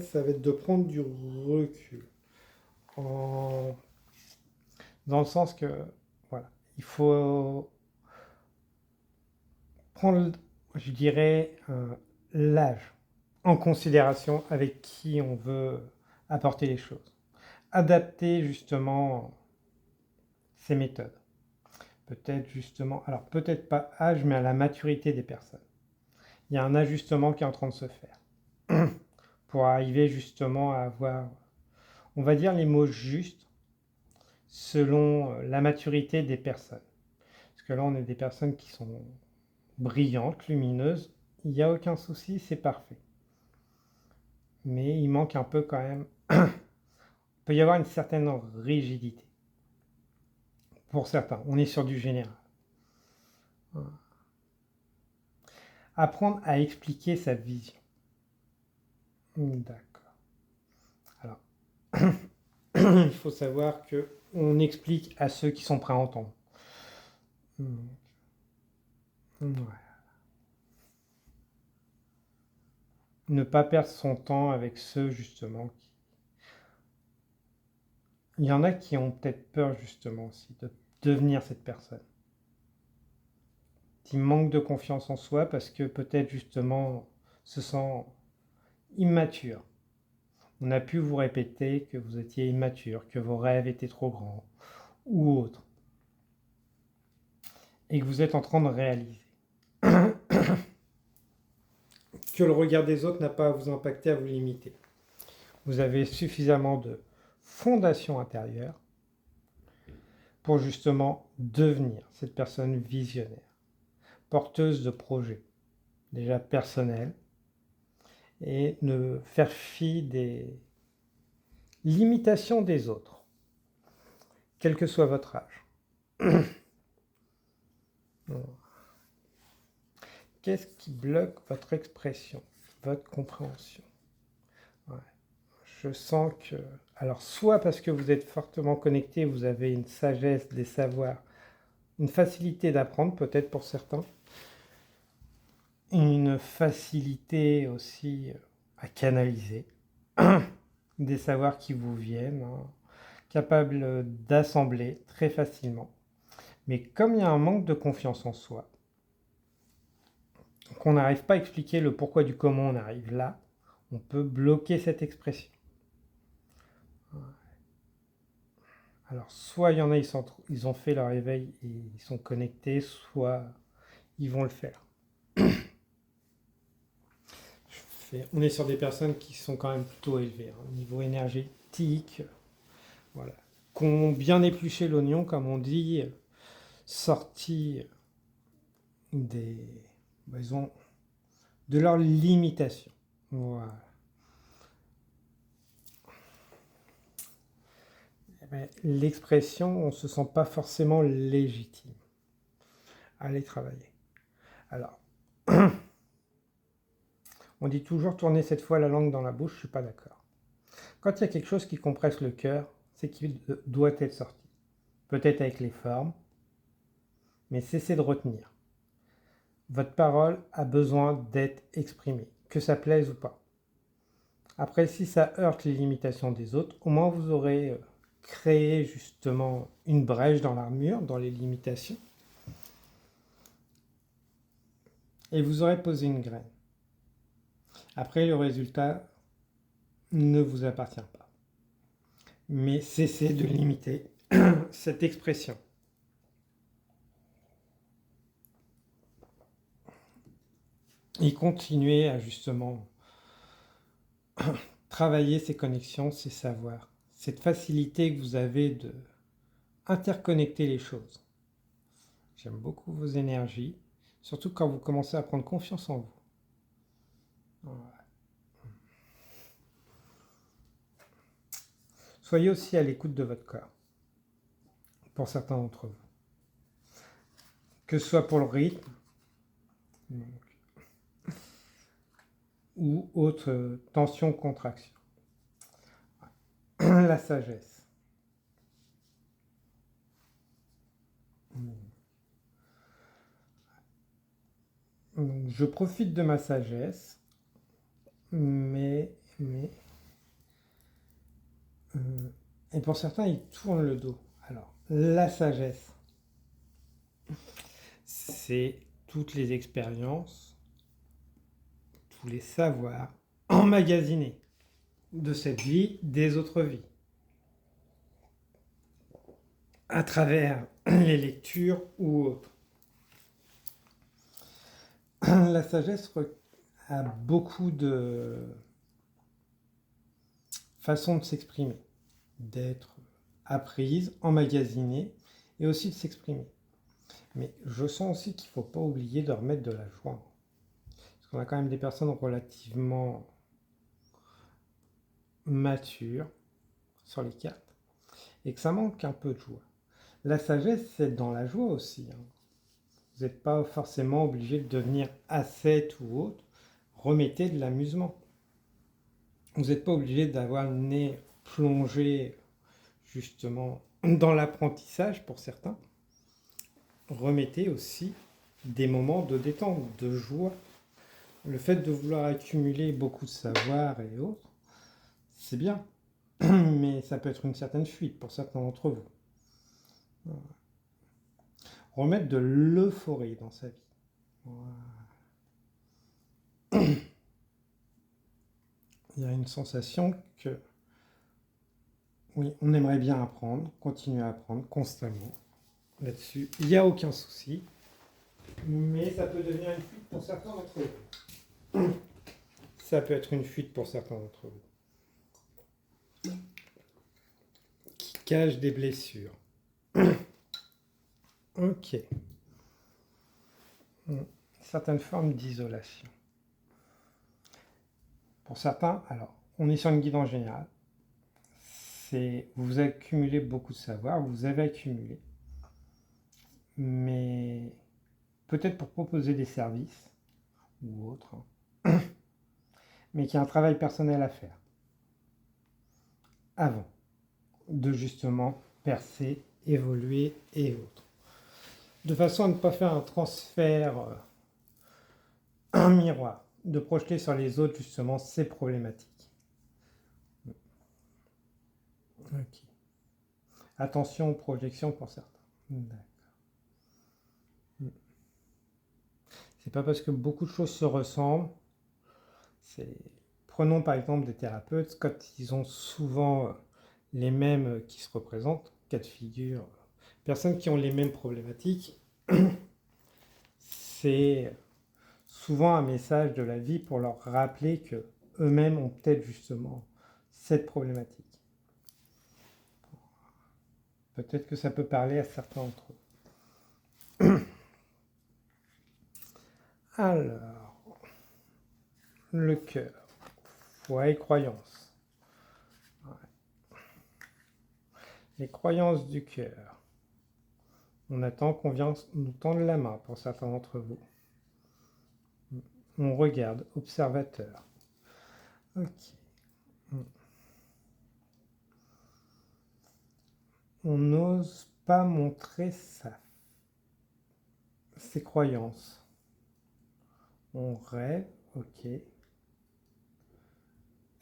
ça va être de prendre du recul. Dans le sens que, voilà, il faut prendre, je dirais, l'âge en considération avec qui on veut apporter les choses. Adapter justement ces méthodes. Peut-être justement, alors peut-être pas âge, mais à la maturité des personnes. Il y a un ajustement qui est en train de se faire pour arriver justement à avoir, on va dire, les mots justes selon la maturité des personnes. Parce que là, on est des personnes qui sont brillantes, lumineuses, il n'y a aucun souci, c'est parfait. Mais il manque un peu quand même, il peut y avoir une certaine rigidité. Pour certains, on est sur du général. Apprendre à expliquer sa vision. D'accord. Alors, il faut savoir que on explique à ceux qui sont prêts à entendre. Ouais. Ne pas perdre son temps avec ceux justement qui... Il y en a qui ont peut-être peur justement aussi de devenir cette personne. Qui manquent de confiance en soi parce que peut-être justement se sent immature. On a pu vous répéter que vous étiez immature, que vos rêves étaient trop grands ou autres. Et que vous êtes en train de réaliser. Que le regard des autres n'a pas à vous impacter, à vous limiter. Vous avez suffisamment de fondation intérieure pour justement devenir cette personne visionnaire, porteuse de projets, déjà personnels, et ne faire fi des limitations des autres, quel que soit votre âge. Qu'est-ce qui bloque votre expression, votre compréhension? Ouais. Je sens que... Alors, soit parce que vous êtes fortement connecté, vous avez une sagesse, des savoirs, une facilité d'apprendre, peut-être pour certains, une facilité aussi à canaliser des savoirs qui vous viennent, hein, capable d'assembler très facilement. Mais comme il y a un manque de confiance en soi, qu'on n'arrive pas à expliquer le pourquoi du comment on arrive là, on peut bloquer cette expression. Alors, soit il y en a, ils ont fait leur éveil et ils sont connectés, soit ils vont le faire. On est sur des personnes qui sont quand même plutôt élevées, hein, au niveau énergétique, voilà, qui ont bien épluché l'oignon, comme on dit, sorti des, ils ont de leurs limitations. Voilà. L'expression, on ne se sent pas forcément légitime. Allez travailler. Alors, on dit toujours tourner cette fois la langue dans la bouche, je ne suis pas d'accord. Quand il y a quelque chose qui compresse le cœur, c'est qu'il doit être sorti. Peut-être avec les formes, mais cessez de retenir. Votre parole a besoin d'être exprimée, que ça plaise ou pas. Après, si ça heurte les limitations des autres, au moins vous aurez créé justement une brèche dans l'armure, dans les limitations, et vous aurez posé une graine. Après, le résultat ne vous appartient pas. Mais cessez de limiter cette expression. Et continuez à justement travailler ces connexions, ces savoirs, cette facilité que vous avez de interconnecter les choses. J'aime beaucoup vos énergies, surtout quand vous commencez à prendre confiance en vous. Voilà. Soyez aussi à l'écoute de votre corps, pour certains d'entre vous. Que ce soit pour le rythme, ou autre tension, contraction. La sagesse. Donc, je profite de ma sagesse, mais et pour certains, ils tournent le dos. Alors, la sagesse, c'est toutes les expériences, tous les savoirs emmagasinés de cette vie, des autres vies, à travers les lectures ou autres. La sagesse a beaucoup de façons de s'exprimer, d'être apprise, emmagasinée, et aussi de s'exprimer. Mais je sens aussi qu'il ne faut pas oublier de remettre de la joie. Parce qu'on a quand même des personnes relativement matures sur les cartes, et que ça manque un peu de joie. La sagesse, c'est dans la joie aussi. Hein. Vous n'êtes pas forcément obligé de devenir ascète ou autre. Remettez de l'amusement. Vous n'êtes pas obligé d'avoir le nez plongé justement dans l'apprentissage pour certains. Remettez aussi des moments de détente, de joie. Le fait de vouloir accumuler beaucoup de savoir et autres, c'est bien, mais ça peut être une certaine fuite pour certains d'entre vous. Voilà. Remettre de l'euphorie dans sa vie. Voilà. Il y a une sensation que, oui, on aimerait bien apprendre, continuer à apprendre constamment. Là-dessus, il n'y a aucun souci, mais ça peut devenir une fuite pour certains d'entre vous. Ça peut être une fuite pour certains d'entre vous. Qui cache des blessures. Ok. Certaines formes d'isolation. Pour certains, alors, on est sur une guidance générale. Vous accumulez beaucoup de savoir, vous avez accumulé. Mais peut-être pour proposer des services ou autres, mais qu'il y a un travail personnel à faire avant de justement percer, évoluer et autres. De façon à ne pas faire un transfert un miroir, de projeter sur les autres justement ces problématiques. Ok. Attention aux projections pour certains. D'accord. C'est pas parce que beaucoup de choses se ressemblent. Prenons par exemple des thérapeutes, quand ils ont souvent les mêmes qui se représentent, cas de figure, personnes qui ont les mêmes problématiques, c'est souvent un message de la vie pour leur rappeler que eux-mêmes ont peut-être justement cette problématique. Peut-être que ça peut parler à certains d'entre eux. Alors, le cœur, foi et croyance. Ouais. Les croyances du cœur. On attend qu'on vienne nous tendre la main pour certains d'entre vous. On regarde, observateur. Ok. On n'ose pas montrer ses croyances. On rêve, ok.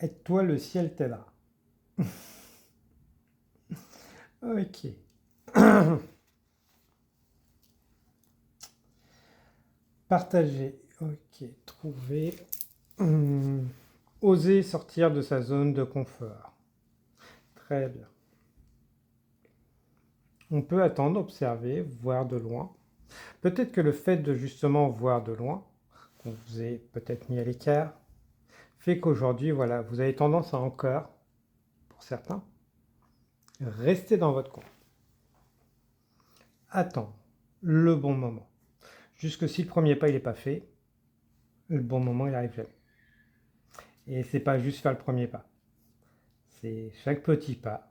Aide-toi, le ciel t'aidera. Ok. Partager, ok. Trouver. Oser sortir de sa zone de confort. Très bien. On peut attendre, observer, voir de loin. Peut-être que le fait de justement voir de loin, qu'on vous ait peut-être mis à l'écart, fait qu'aujourd'hui, voilà, vous avez tendance à encore, pour certains, rester dans votre coin. Attendre le bon moment. Jusque si le premier pas il n'est pas fait, le bon moment il arrive jamais. Et c'est pas juste faire le premier pas. C'est chaque petit pas.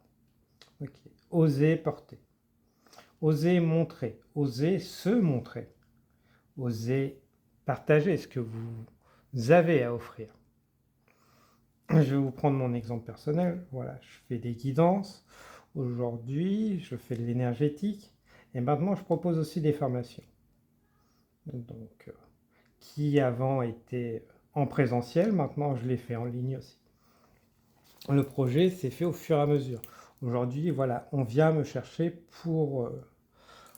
Ok. Oser porter. Oser montrer. Oser se montrer. Oser partager ce que vous avez à offrir. Je vais vous prendre mon exemple personnel. Voilà, je fais des guidances. Aujourd'hui, je fais de l'énergétique. Et maintenant, je propose aussi des formations. Donc, qui avant étaient en présentiel, maintenant je les fais en ligne aussi. Le projet s'est fait au fur et à mesure. Aujourd'hui, voilà, on vient me chercher pour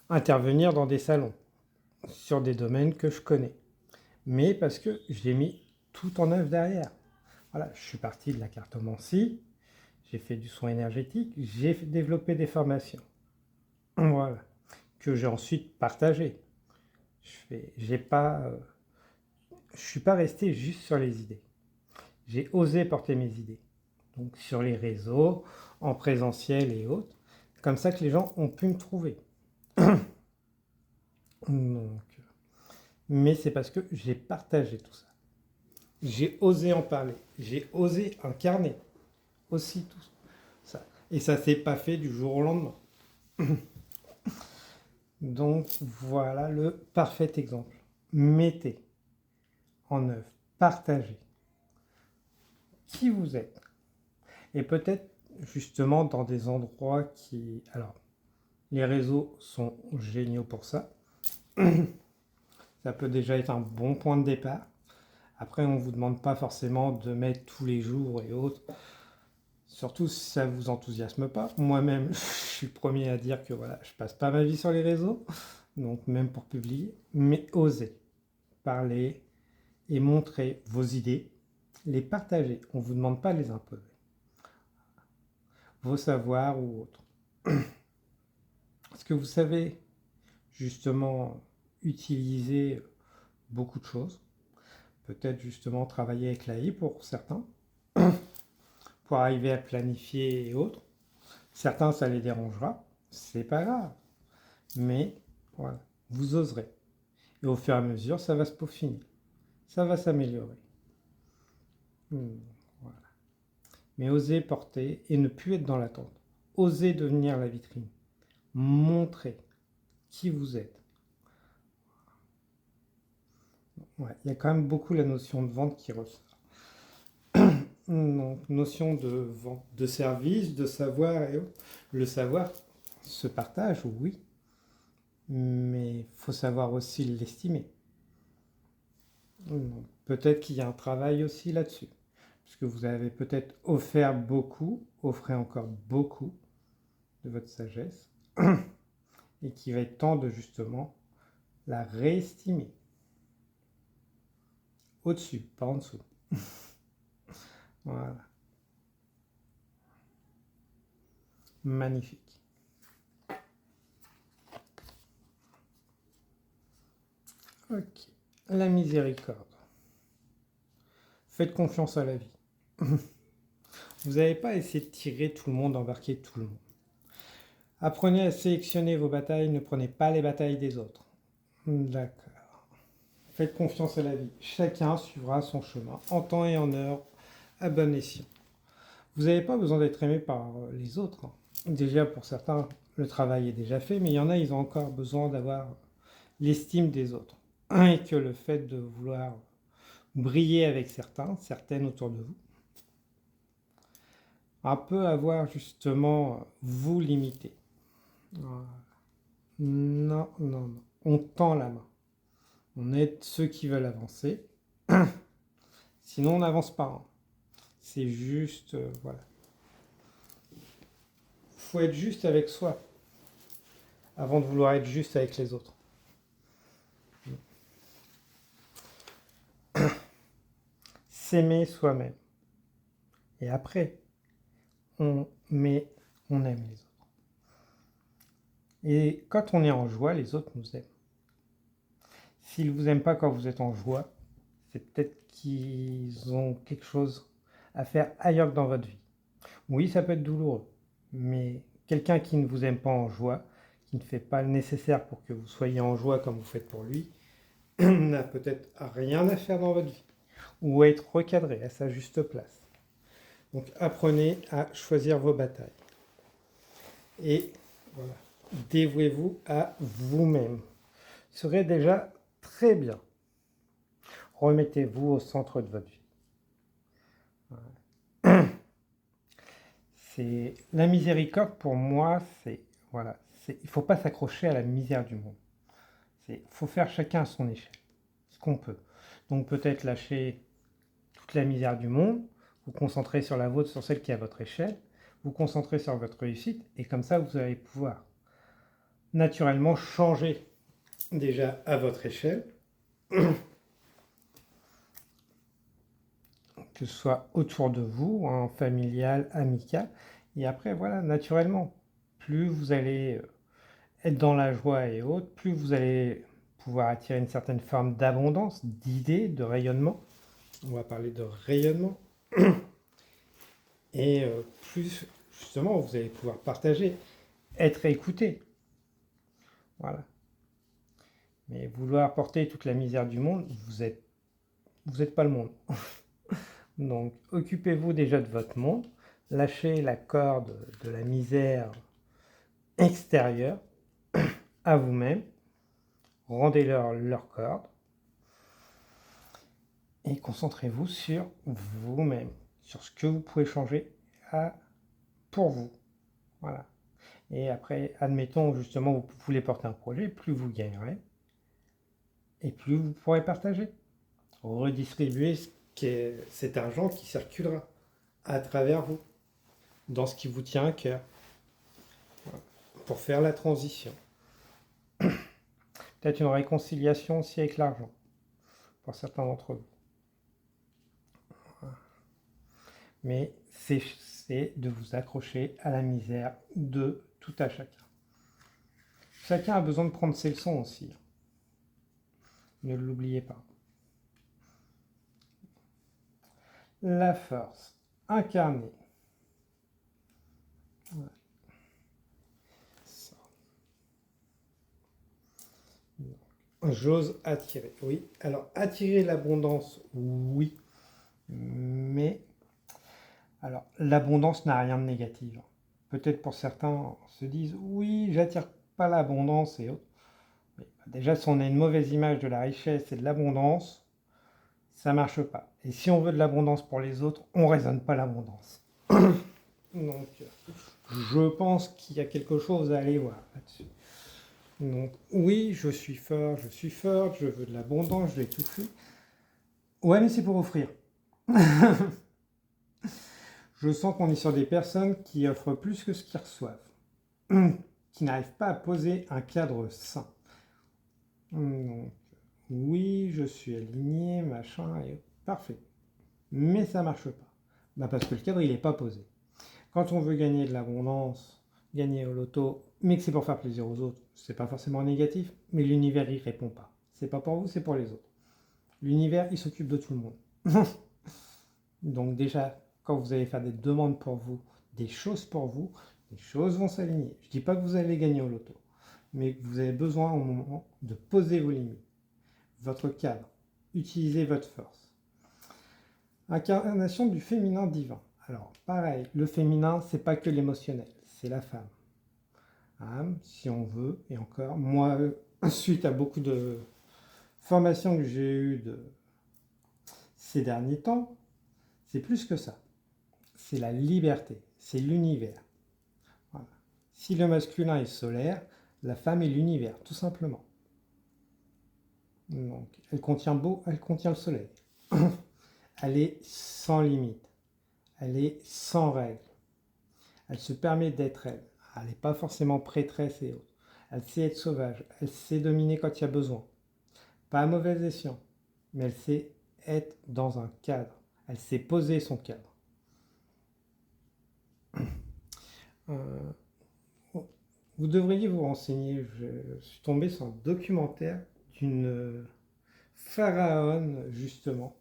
intervenir dans des salons sur des domaines que je connais. Mais parce que j'ai mis tout en œuvre derrière. Voilà, je suis parti de la cartomancie, j'ai fait du soin énergétique, j'ai développé des formations. Voilà, que j'ai ensuite partagé. Je suis pas resté juste sur les idées. J'ai osé porter mes idées. Donc sur les réseaux, en présentiel et autres. C'est comme ça que les gens ont pu me trouver. Donc, mais c'est parce que j'ai partagé tout ça. J'ai osé en parler. J'ai osé incarner aussi tout ça. Et ça ne s'est pas fait du jour au lendemain. Donc voilà le parfait exemple. Mettez en œuvre, partagez qui vous êtes. Et peut-être justement dans des endroits qui... Alors, les réseaux sont géniaux pour ça. Ça peut déjà être un bon point de départ. Après, on ne vous demande pas forcément de mettre tous les jours et autres. Surtout si ça ne vous enthousiasme pas. Moi-même, je suis le premier à dire que voilà, je passe pas ma vie sur les réseaux. Donc même pour publier. Mais osez parler et montrer vos idées. Les partager. On ne vous demande pas de les imposer. Vos savoirs ou autres. Parce que vous savez justement utiliser beaucoup de choses. Peut-être justement travailler avec l'AI pour certains, pour arriver à planifier et autres. Certains, ça les dérangera, c'est pas grave. Mais voilà, vous oserez. Et au fur et à mesure, ça va se peaufiner. Ça va s'améliorer. Voilà. Mais osez porter et ne plus être dans l'attente. Osez devenir la vitrine. Montrez qui vous êtes. Ouais, il y a quand même beaucoup la notion de vente qui ressort. Donc, notion de vente de service, de savoir et autres. Le savoir se partage, oui, mais il faut savoir aussi l'estimer. Peut-être qu'il y a un travail aussi là-dessus. Parce que vous avez peut-être offert beaucoup, offrez encore beaucoup de votre sagesse, et qu'il va être temps de justement la réestimer. Au-dessus, pas en dessous. Voilà. Magnifique. Ok. La miséricorde. Faites confiance à la vie. Vous n'avez pas essayé de tirer tout le monde, embarquer tout le monde. Apprenez à sélectionner vos batailles, ne prenez pas les batailles des autres. D'accord. Faites confiance à la vie. Chacun suivra son chemin, en temps et en heure, à bon escient. Vous n'avez pas besoin d'être aimé par les autres. Déjà, pour certains, le travail est déjà fait, mais il y en a, ils ont encore besoin d'avoir l'estime des autres. Et que le fait de vouloir briller avec certains, certaines autour de vous, un peu avoir justement vous limiter. Non, non, non. On tend la main. On aide ceux qui veulent avancer. Sinon, on n'avance pas. Hein. C'est juste, voilà. Il faut être juste avec soi avant de vouloir être juste avec les autres. S'aimer soi-même. Et après, on aime les autres. Et quand on est en joie, les autres nous aiment. S'ils ne vous aiment pas quand vous êtes en joie, c'est peut-être qu'ils ont quelque chose à faire ailleurs que dans votre vie. Oui, ça peut être douloureux, mais quelqu'un qui ne vous aime pas en joie, qui ne fait pas le nécessaire pour que vous soyez en joie comme vous faites pour lui, n'a peut-être rien à faire dans votre vie, ou à être recadré à sa juste place. Donc apprenez à choisir vos batailles. Et voilà, dévouez-vous à vous-même. Ce serait déjà très bien. Remettez-vous au centre de votre vie. C'est la miséricorde pour moi, c'est voilà, il ne faut pas s'accrocher à la misère du monde. Il faut faire chacun à son échelle, ce qu'on peut. Donc peut-être lâcher toute la misère du monde, vous concentrer sur la vôtre, sur celle qui est à votre échelle, vous concentrer sur votre réussite, et comme ça vous allez pouvoir naturellement changer déjà à votre échelle, que ce soit autour de vous, en familial, amical, et après voilà, naturellement, plus vous allez être dans la joie et autres, plus vous allez pouvoir attirer une certaine forme d'abondance, d'idées, de rayonnement. On va parler de rayonnement. Et plus, justement, vous allez pouvoir partager, être écouté. Voilà. Mais vouloir porter toute la misère du monde, vous êtes pas le monde. Donc, occupez-vous déjà de votre monde, lâchez la corde de la misère extérieure à vous-même, rendez-leur leur corde, et concentrez-vous sur vous-même, sur ce que vous pouvez changer pour vous. Voilà. Et après, admettons justement, vous voulez porter un projet, plus vous gagnerez, et plus vous pourrez partager. Redistribuer cet argent qui circulera à travers vous, dans ce qui vous tient à cœur, pour faire la transition. Peut-être une réconciliation aussi avec l'argent, pour certains d'entre vous. Mais c'est de vous accrocher à la misère de tout à chacun. Chacun a besoin de prendre ses leçons aussi. Ne l'oubliez pas. La force incarnée. Ouais. J'ose attirer. Oui. Alors, attirer l'abondance, oui. Mais, alors, l'abondance n'a rien de négatif. Peut-être pour certains se disent, oui, j'attire pas l'abondance et autres. Mais déjà, si on a une mauvaise image de la richesse et de l'abondance, ça marche pas. Et si on veut de l'abondance pour les autres, on raisonne pas l'abondance. Donc, je pense qu'il y a quelque chose à aller voir là-dessus. Donc, oui, je suis fort, je veux de l'abondance, je vais tout faire. Ouais, mais c'est pour offrir. Je sens qu'on est sur des personnes qui offrent plus que ce qu'ils reçoivent, qui n'arrivent pas à poser un cadre sain. Donc, oui, je suis aligné, machin, et parfait. Mais ça marche pas. Bah parce que le cadre, il n'est pas posé. Quand on veut gagner de l'abondance, gagner au loto, mais que c'est pour faire plaisir aux autres, c'est pas forcément négatif, mais l'univers y répond pas. C'est pas pour vous, c'est pour les autres. L'univers, il s'occupe de tout le monde. Donc déjà, quand vous allez faire des demandes pour vous, des choses pour vous, les choses vont s'aligner. Je dis pas que vous allez gagner au loto, mais que vous avez besoin au moment de poser vos limites, votre cadre, utiliser votre force. Incarnation du féminin divin. Alors, pareil, le féminin, c'est pas que l'émotionnel, c'est la femme. Hein, si on veut, et encore, moi, suite à beaucoup de formations que j'ai eues ces derniers temps, c'est plus que ça. C'est la liberté, c'est l'univers. Voilà. Si le masculin est solaire, la femme est l'univers, tout simplement. Donc, elle contient le soleil. Elle est sans limite. Elle est sans règles. Elle se permet d'être elle. Elle n'est pas forcément prêtresse et autres. Elle sait être sauvage. Elle sait dominer quand il y a besoin. Pas à mauvais escient, mais elle sait être dans un cadre. Elle sait poser son cadre. Vous devriez vous renseigner. Je suis tombé sur un documentaire d'une pharaon, justement.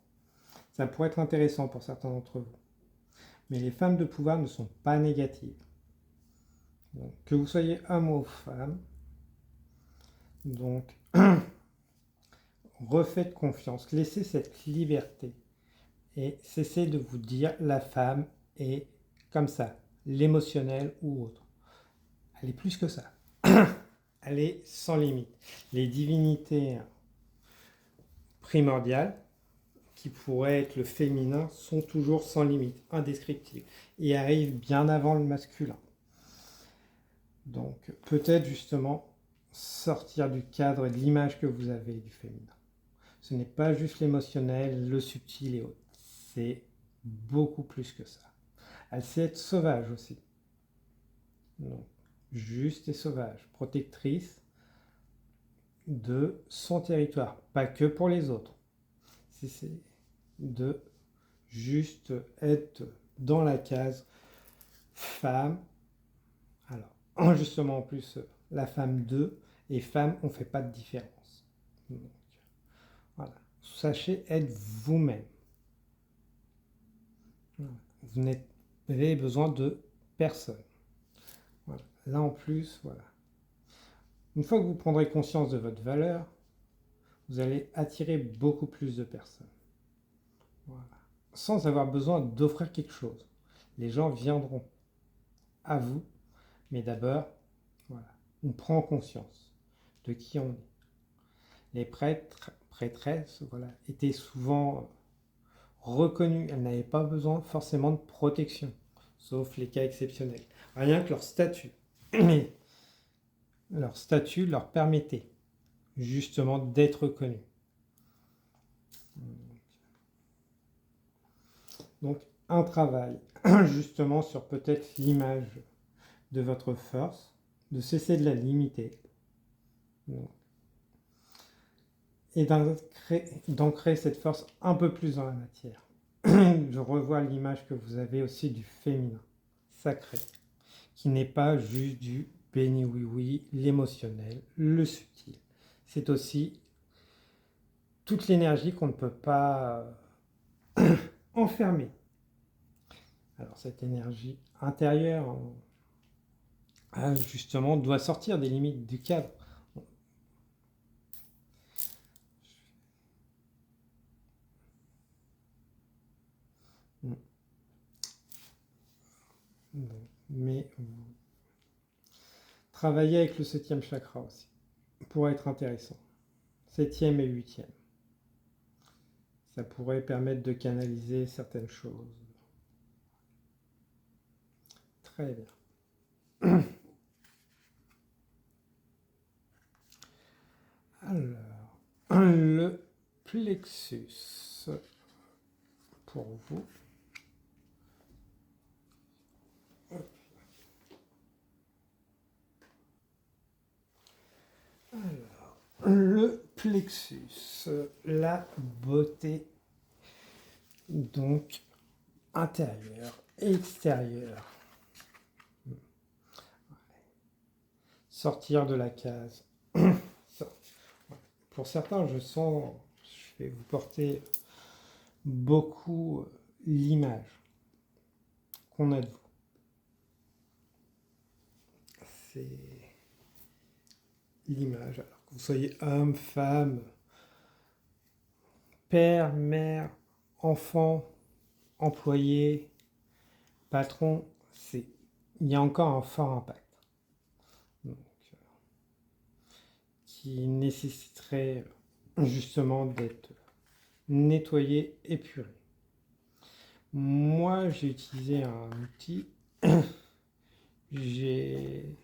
Ça pourrait être intéressant pour certains d'entre vous. Mais les femmes de pouvoir ne sont pas négatives. Donc, que vous soyez homme ou femme, donc refaites confiance, laissez cette liberté et cessez de vous dire la femme est comme ça, l'émotionnel ou autre. Elle est plus que ça. Elle est sans limite. Les divinités primordiales, qui pourraient être le féminin, sont toujours sans limite, indescriptibles, et arrivent bien avant le masculin. Donc peut-être justement sortir du cadre et de l'image que vous avez du féminin. Ce n'est pas juste l'émotionnel, le subtil et autres. C'est beaucoup plus que ça. Elle sait être sauvage aussi. Donc, juste et sauvage, protectrice de son territoire, pas que pour les autres. C'est de juste être dans la case femme. Alors, justement en plus, la femme 2 et femme, on ne fait pas de différence. Donc, voilà. Sachez être vous-même. Vous n'avez besoin de personne. Voilà. Là en plus, voilà. Une fois que vous prendrez conscience de votre valeur, vous allez attirer beaucoup plus de personnes. Voilà. Sans avoir besoin d'offrir quelque chose. Les gens viendront à vous, mais d'abord, voilà, on prend conscience de qui on est. Les prêtres, prêtresses, voilà, étaient souvent reconnues. Elles n'avaient pas besoin forcément de protection, sauf les cas exceptionnels. Rien que leur statut. Leur statut leur permettait justement d'être connus. Donc un travail justement sur peut-être l'image de votre force, de cesser de la limiter et d'ancrer cette force un peu plus dans la matière. Je revois l'image que vous avez aussi du féminin sacré, qui n'est pas juste du béni oui-oui, l'émotionnel, le subtil. C'est aussi toute l'énergie qu'on ne peut pas enfermer. Alors cette énergie intérieure, justement, doit sortir des limites du cadre. Mais travailler avec le 7e chakra aussi pourrait être intéressant. 7e et 8e. Ça pourrait permettre de canaliser certaines choses. Très bien. Alors, le plexus pour vous. Alors, le plexus, la beauté, donc intérieure et extérieure. Sortir de la case. Pour certains, je vais vous porter beaucoup l'image qu'on a de vous. C'est l'image, alors que vous soyez homme, femme, père, mère, enfant, employé, patron, il y a encore un fort impact. Donc, qui nécessiterait justement d'être nettoyé, épuré. Moi, j'ai utilisé un outil, j'ai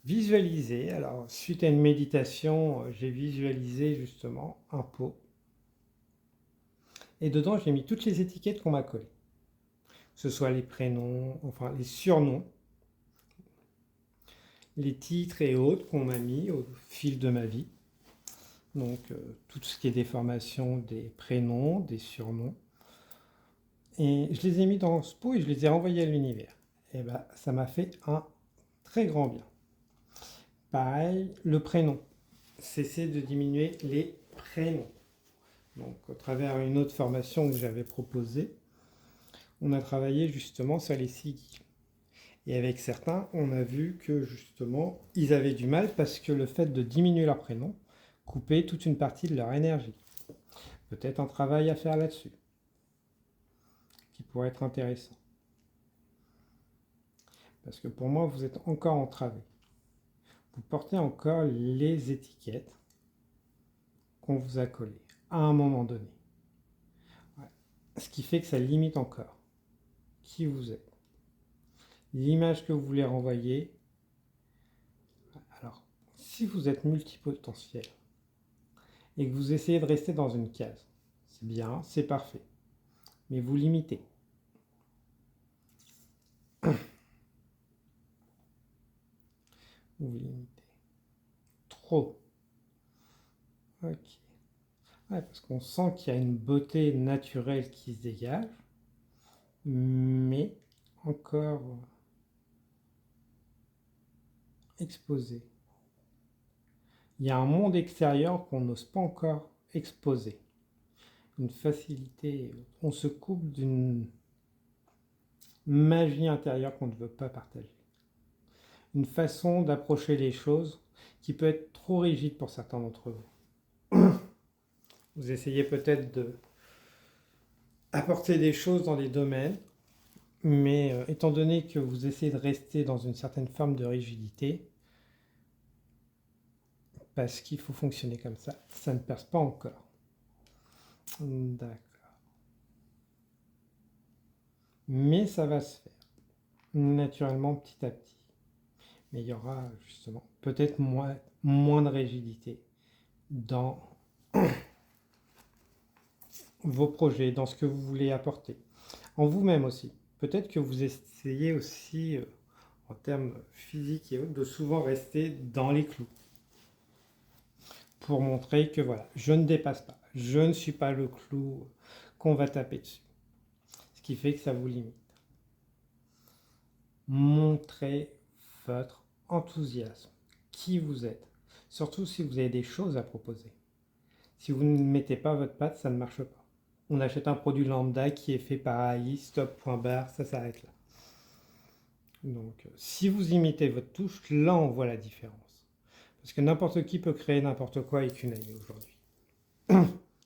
visualisé, alors suite à une méditation, j'ai visualisé justement un pot. Et dedans, j'ai mis toutes les étiquettes qu'on m'a collées. Que ce soit les prénoms, enfin les surnoms, les titres et autres qu'on m'a mis au fil de ma vie. Donc tout ce qui est déformation des prénoms, des surnoms. Et je les ai mis dans ce pot et je les ai renvoyés à l'univers. Et bien, ça m'a fait un très grand bien. Pareil, le prénom. Cesser de diminuer les prénoms. Donc, au travers d'une autre formation que j'avais proposée, on a travaillé justement sur les sigils. Et avec certains, on a vu que justement, ils avaient du mal parce que le fait de diminuer leur prénom coupait toute une partie de leur énergie. Peut-être un travail à faire là-dessus, qui pourrait être intéressant. Parce que pour moi, vous êtes encore entravé. Vous portez encore les étiquettes qu'on vous a collées à un moment donné. Ouais. Ce qui fait que ça limite encore qui vous êtes. L'image que vous voulez renvoyer. Alors, si vous êtes multipotentiel et que vous essayez de rester dans une case, c'est bien, c'est parfait. Mais vous limitez. Vous limitez. Trop. Ok. Ouais, parce qu'on sent qu'il y a une beauté naturelle qui se dégage, mais encore exposée. Il y a un monde extérieur qu'on n'ose pas encore exposer. Une facilité, on se coupe d'une magie intérieure qu'on ne veut pas partager. Une façon d'approcher les choses qui peut être trop rigide pour certains d'entre vous. Vous essayez peut-être de apporter des choses dans des domaines, mais étant donné que vous essayez de rester dans une certaine forme de rigidité, parce qu'il faut fonctionner comme ça ne perce pas encore. D'accord. Mais ça va se faire, naturellement, petit à petit. Mais il y aura justement peut-être moins de rigidité dans vos projets, dans ce que vous voulez apporter. En vous-même aussi. Peut-être que vous essayez aussi, en termes physiques et autres, de souvent rester dans les clous. Pour montrer que voilà, je ne dépasse pas. Je ne suis pas le clou qu'on va taper dessus. Ce qui fait que ça vous limite. Montrez votre enthousiasme, qui vous êtes. Surtout si vous avez des choses à proposer. Si vous ne mettez pas votre patte, ça ne marche pas. On achète un produit lambda qui est fait par AI, stop, point barre, ça s'arrête là. Donc, si vous imitez votre touche, là on voit la différence. Parce que n'importe qui peut créer n'importe quoi avec une AI aujourd'hui.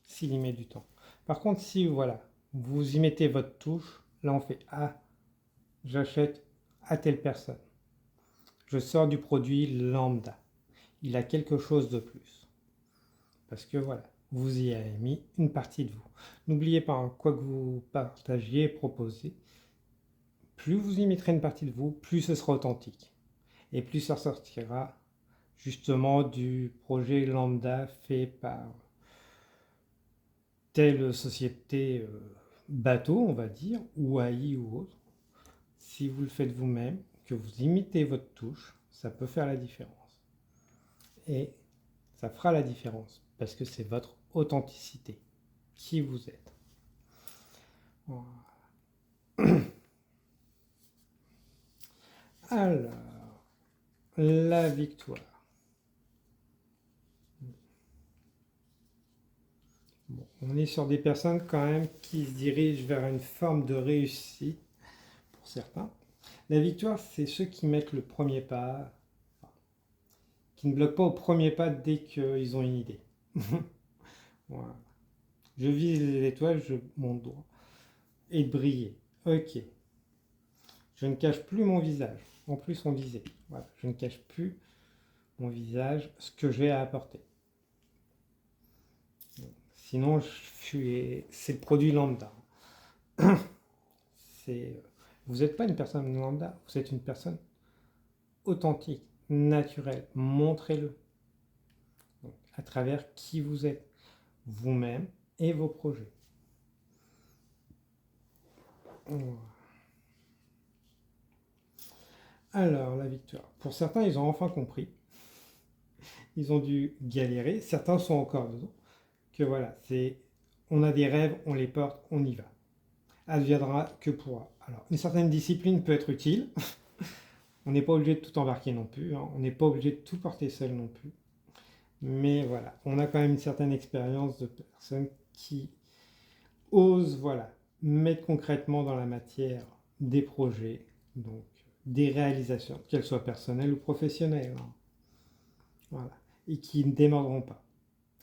S'il y met du temps. Par contre, si voilà, vous y mettez votre touche, là on fait ah, j'achète à telle personne. Je sors du produit lambda. Il a quelque chose de plus. Parce que voilà, vous y avez mis une partie de vous. N'oubliez pas, quoi que vous partagiez, proposez, plus vous y mettrez une partie de vous, plus ce sera authentique. Et plus ça sortira justement du projet lambda fait par telle société bateau, on va dire, ou AI ou autre. Si vous le faites vous-même, que vous imitez votre touche, ça peut faire la différence. Et ça fera la différence, parce que c'est votre authenticité, qui vous êtes. Alors, la victoire. Bon, on est sur des personnes quand même qui se dirigent vers une forme de réussite, pour certains. La victoire, c'est ceux qui mettent le premier pas, qui ne bloquent pas au premier pas dès qu'ils ont une idée. Voilà. Je vise les étoiles, je monte droit. Et de briller. Ok. Je ne cache plus mon visage. En plus, on visait. Voilà. Je ne cache plus mon visage, ce que j'ai à apporter. Sinon, c'est le produit lambda. Vous n'êtes pas une personne lambda, vous êtes une personne authentique, naturelle. Montrez-le. Donc, à travers qui vous êtes, vous-même et vos projets. Alors, la victoire. Pour certains, ils ont enfin compris. Ils ont dû galérer. Certains sont encore dedans. Que voilà, on a des rêves, on les porte, on y va. Adviendra que pourra. Alors, une certaine discipline peut être utile. On n'est pas obligé de tout embarquer non plus. Hein. On n'est pas obligé de tout porter seul non plus. Mais voilà, on a quand même une certaine expérience de personnes qui osent, voilà, mettre concrètement dans la matière des projets, donc des réalisations, qu'elles soient personnelles ou professionnelles. Hein. Voilà. Et qui ne démordront pas.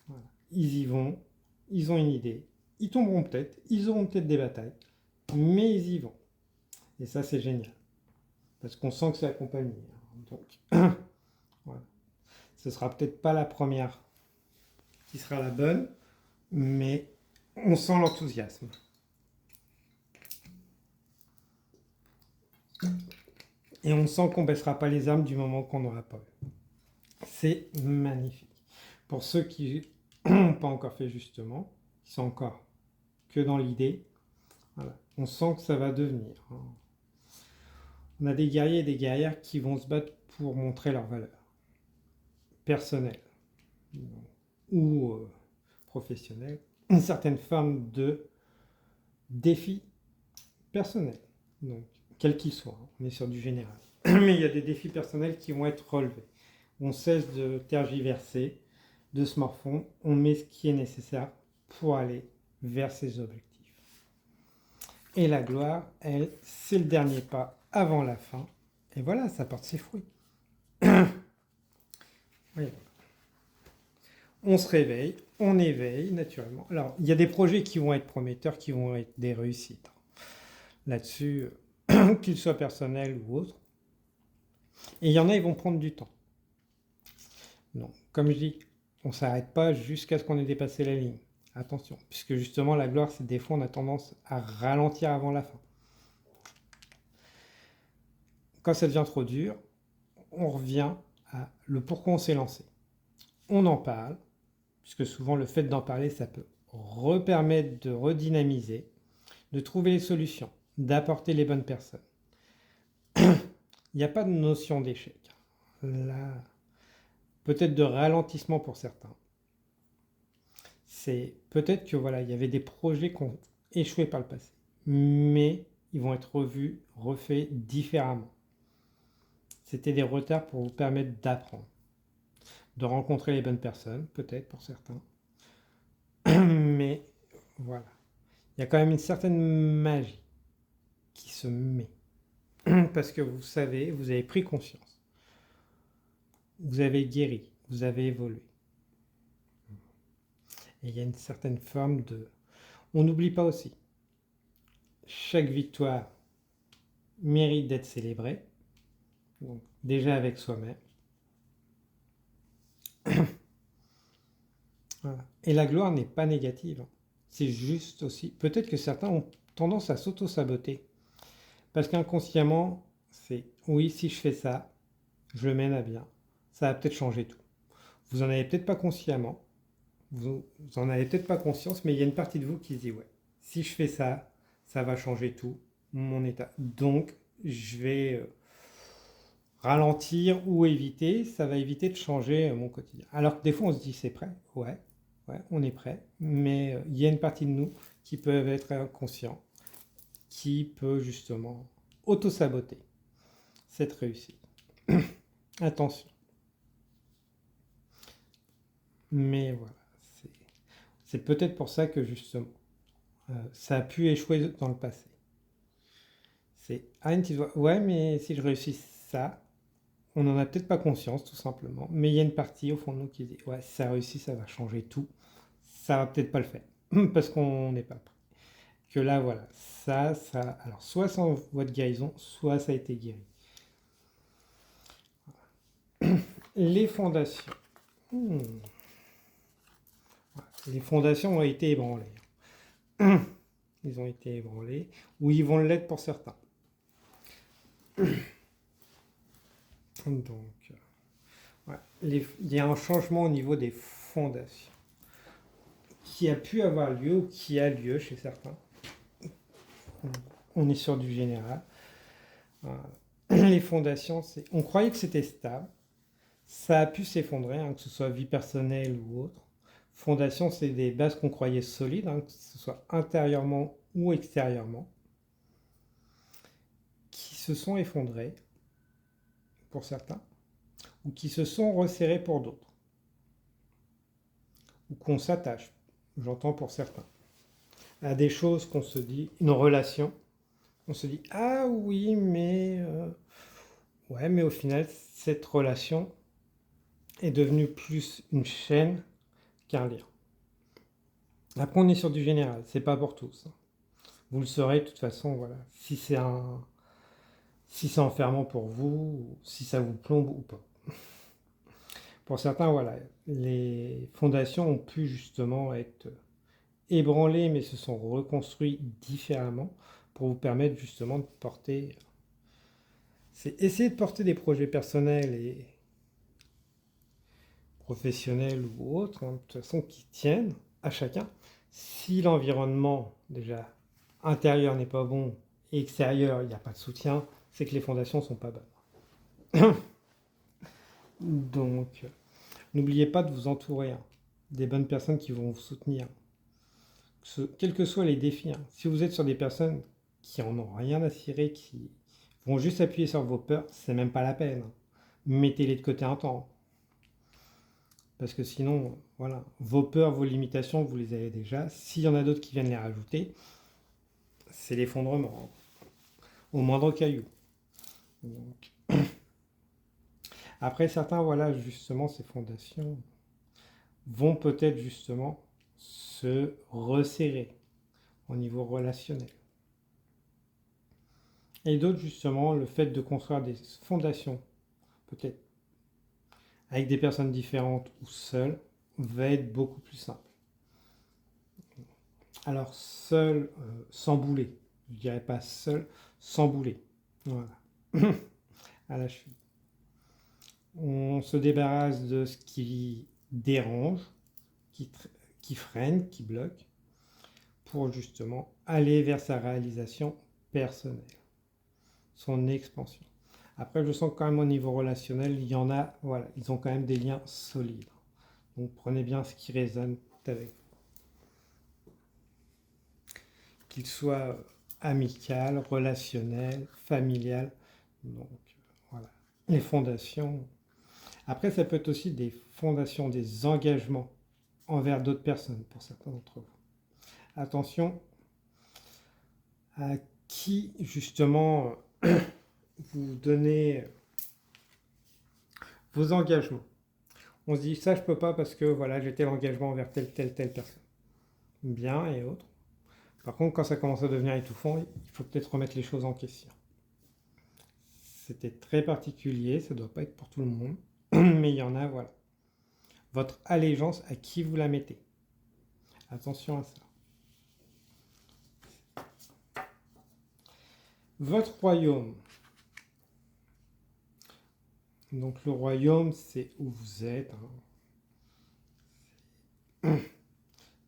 Voilà. Ils y vont, ils ont une idée, ils tomberont peut-être, ils auront peut-être des batailles, mais ils y vont. Et ça, c'est génial. Parce qu'on sent que c'est accompagné. Donc, voilà. Ce sera peut-être pas la première qui sera la bonne, mais on sent l'enthousiasme. Et on sent qu'on ne baissera pas les armes du moment qu'on n'aura pas eu. C'est magnifique. Pour ceux qui n'ont pas encore fait justement, qui sont encore que dans l'idée, voilà. On sent que ça va devenir. On a des guerriers et des guerrières qui vont se battre pour montrer leur valeur personnelle ou professionnelle, une certaine forme de défi personnel, donc quel qu'il soit, on est sur du général. Mais il y a des défis personnels qui vont être relevés. On cesse de tergiverser, de se morfondre, on met ce qui est nécessaire pour aller vers ses objectifs. Et la gloire, elle, c'est le dernier pas avant la fin. Et voilà, ça porte ses fruits. Oui. On se réveille, on éveille naturellement. Alors, il y a des projets qui vont être prometteurs, qui vont être des réussites. Là-dessus, qu'ils soient personnels ou autres. Et il y en a, ils vont prendre du temps. Donc, comme je dis, on ne s'arrête pas jusqu'à ce qu'on ait dépassé la ligne. Attention, puisque justement, la gloire, c'est des fois, on a tendance à ralentir avant la fin. Quand ça devient trop dur, on revient à le pourquoi on s'est lancé. On en parle, puisque souvent, le fait d'en parler, ça peut repermettre de redynamiser, de trouver les solutions, d'apporter les bonnes personnes. Il n'y a pas de notion d'échec. Là, peut-être de ralentissement pour certains. C'est peut-être que voilà, il y avait des projets qui ont échoué par le passé, mais ils vont être revus, refaits différemment. C'était des retards pour vous permettre d'apprendre, de rencontrer les bonnes personnes, peut-être pour certains. Mais voilà, il y a quand même une certaine magie qui se met. Parce que vous savez, vous avez pris conscience. Vous avez guéri, vous avez évolué. Et il y a une certaine forme de... On n'oublie pas aussi. Chaque victoire mérite d'être célébrée. Donc, déjà avec soi-même. Voilà. Et la gloire n'est pas négative. C'est juste aussi... Peut-être que certains ont tendance à s'auto-saboter. Parce qu'inconsciemment, c'est oui, si je fais ça, je le mène à bien. Ça va peut-être changer tout. Vous n'en avez peut-être pas consciemment, Vous en avez peut-être pas conscience, mais il y a une partie de vous qui se dit, ouais, si je fais ça, ça va changer tout, mon état. Donc, je vais ralentir ou éviter, ça va éviter de changer mon quotidien. Alors que des fois, on se dit, c'est prêt, ouais, ouais, on est prêt, mais il y a une partie de nous qui peut être inconscient, qui peut justement auto-saboter cette réussite. Attention. Mais voilà, c'est peut-être pour ça que justement, ça a pu échouer dans le passé. C'est ah une petite voix, ouais, mais si je réussis ça, on n'en a peut-être pas conscience tout simplement, mais il y a une partie au fond de nous qui dit ouais, si ça réussit, ça va changer tout. Ça va peut-être pas le faire parce qu'on n'est pas prêt. Que là, voilà, ça, alors soit sans voie de guérison, soit ça a été guéri. Les fondations. Hmm. Les fondations ont été ébranlées. Ils ont été ébranlés, ou ils vont l'être pour certains. Donc, ouais, il y a un changement au niveau des fondations qui a pu avoir lieu ou qui a lieu chez certains. On est sur du général. Les fondations, on croyait que c'était stable. Ça a pu s'effondrer, hein, que ce soit vie personnelle ou autre. Fondation, c'est des bases qu'on croyait solides, hein, que ce soit intérieurement ou extérieurement, qui se sont effondrées pour certains, ou qui se sont resserrées pour d'autres, ou qu'on s'attache, j'entends pour certains, à des choses qu'on se dit, une relation, on se dit ah oui mais ouais mais au final cette relation est devenue plus une chaîne qu'un lien. Après on est sur du général, c'est pas pour tous. Vous le saurez de toute façon, voilà, si c'est enfermant pour vous, si ça vous plombe ou pas. Pour certains, voilà, les fondations ont pu justement être ébranlées, mais se sont reconstruites différemment pour vous permettre justement de porter. C'est essayer de porter des projets personnels et professionnels ou autres, hein, de toute façon, qui tiennent à chacun. Si l'environnement, déjà, intérieur n'est pas bon et extérieur, il n'y a pas de soutien, c'est que les fondations ne sont pas bonnes. Donc, n'oubliez pas de vous entourer des bonnes personnes qui vont vous soutenir, quels que soient les défis. Si vous êtes sur des personnes qui en ont rien à cirer, qui vont juste appuyer sur vos peurs, c'est même pas la peine. Mettez-les de côté un temps. Parce que sinon, voilà, vos peurs, vos limitations, vous les avez déjà. S'il y en a d'autres qui viennent les rajouter, c'est l'effondrement. Au moindre caillou. Donc, après, certains, voilà, justement, ces fondations vont peut-être justement se resserrer au niveau relationnel. Et d'autres, justement, le fait de construire des fondations, peut-être avec des personnes différentes ou seules, va être beaucoup plus simple. Alors, seul, sans bouler. Je dirais pas seul, sans bouler. Voilà. À la cheville. On se débarrasse de ce qui dérange, qui freine, qui bloque, pour justement aller vers sa réalisation personnelle, son expansion. Après, je sens que quand même au niveau relationnel, il y en a, voilà, ils ont quand même des liens solides. Donc prenez bien ce qui résonne avec vous. Qu'il soit amical, relationnel, familial. Donc voilà, les fondations. Après, ça peut être aussi des fondations, des engagements envers d'autres personnes, pour certains d'entre vous. Attention à qui, justement, vous donnez vos engagements. On se dit, ça, je peux pas parce que, voilà, j'ai tel engagement envers telle personne. Bien et autres. Par contre, quand ça commence à devenir étouffant, il faut peut-être remettre les choses en question. C'était très particulier, ça ne doit pas être pour tout le monde, mais il y en a, voilà. Votre allégeance, à qui vous la mettez. Attention à ça. Votre royaume. Donc le royaume, c'est où vous êtes.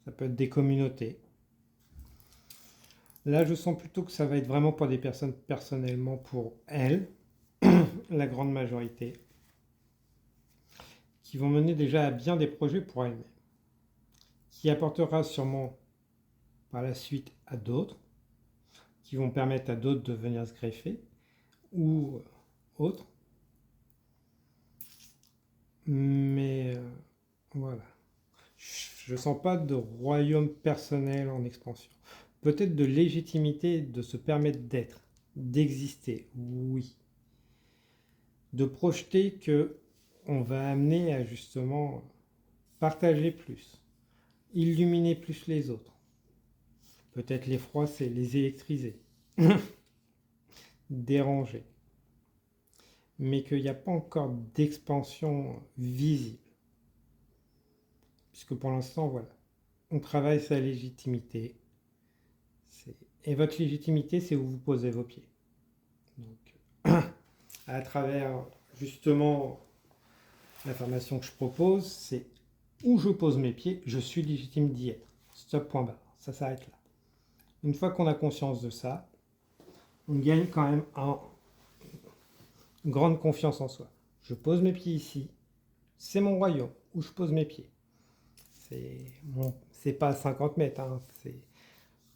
ça peut être des communautés. Là, je sens plutôt que ça va être vraiment pour des personnes personnellement pour elles, la grande majorité, qui vont mener déjà à bien des projets pour elles-mêmes, qui apportera sûrement par la suite à d'autres, qui vont permettre à d'autres de venir se greffer, ou autres. Mais voilà. Je ne sens pas de royaume personnel en expansion. Peut-être de légitimité de se permettre d'être, d'exister, oui. De projeter que on va amener à justement partager plus, illuminer plus les autres. Peut-être les froisser, les électriser, déranger. Mais qu'il n'y a pas encore d'expansion visible. Puisque pour l'instant, voilà, on travaille sa légitimité. Et votre légitimité, c'est où vous posez vos pieds. Donc, à travers justement la formation que je propose, c'est où je pose mes pieds, je suis légitime d'y être. Stop, point barre. Ça s'arrête là. Une fois qu'on a conscience de ça, on gagne quand même en grande confiance en soi. Je pose mes pieds ici, c'est mon royaume où je pose mes pieds. C'est pas 50 mètres, hein, c'est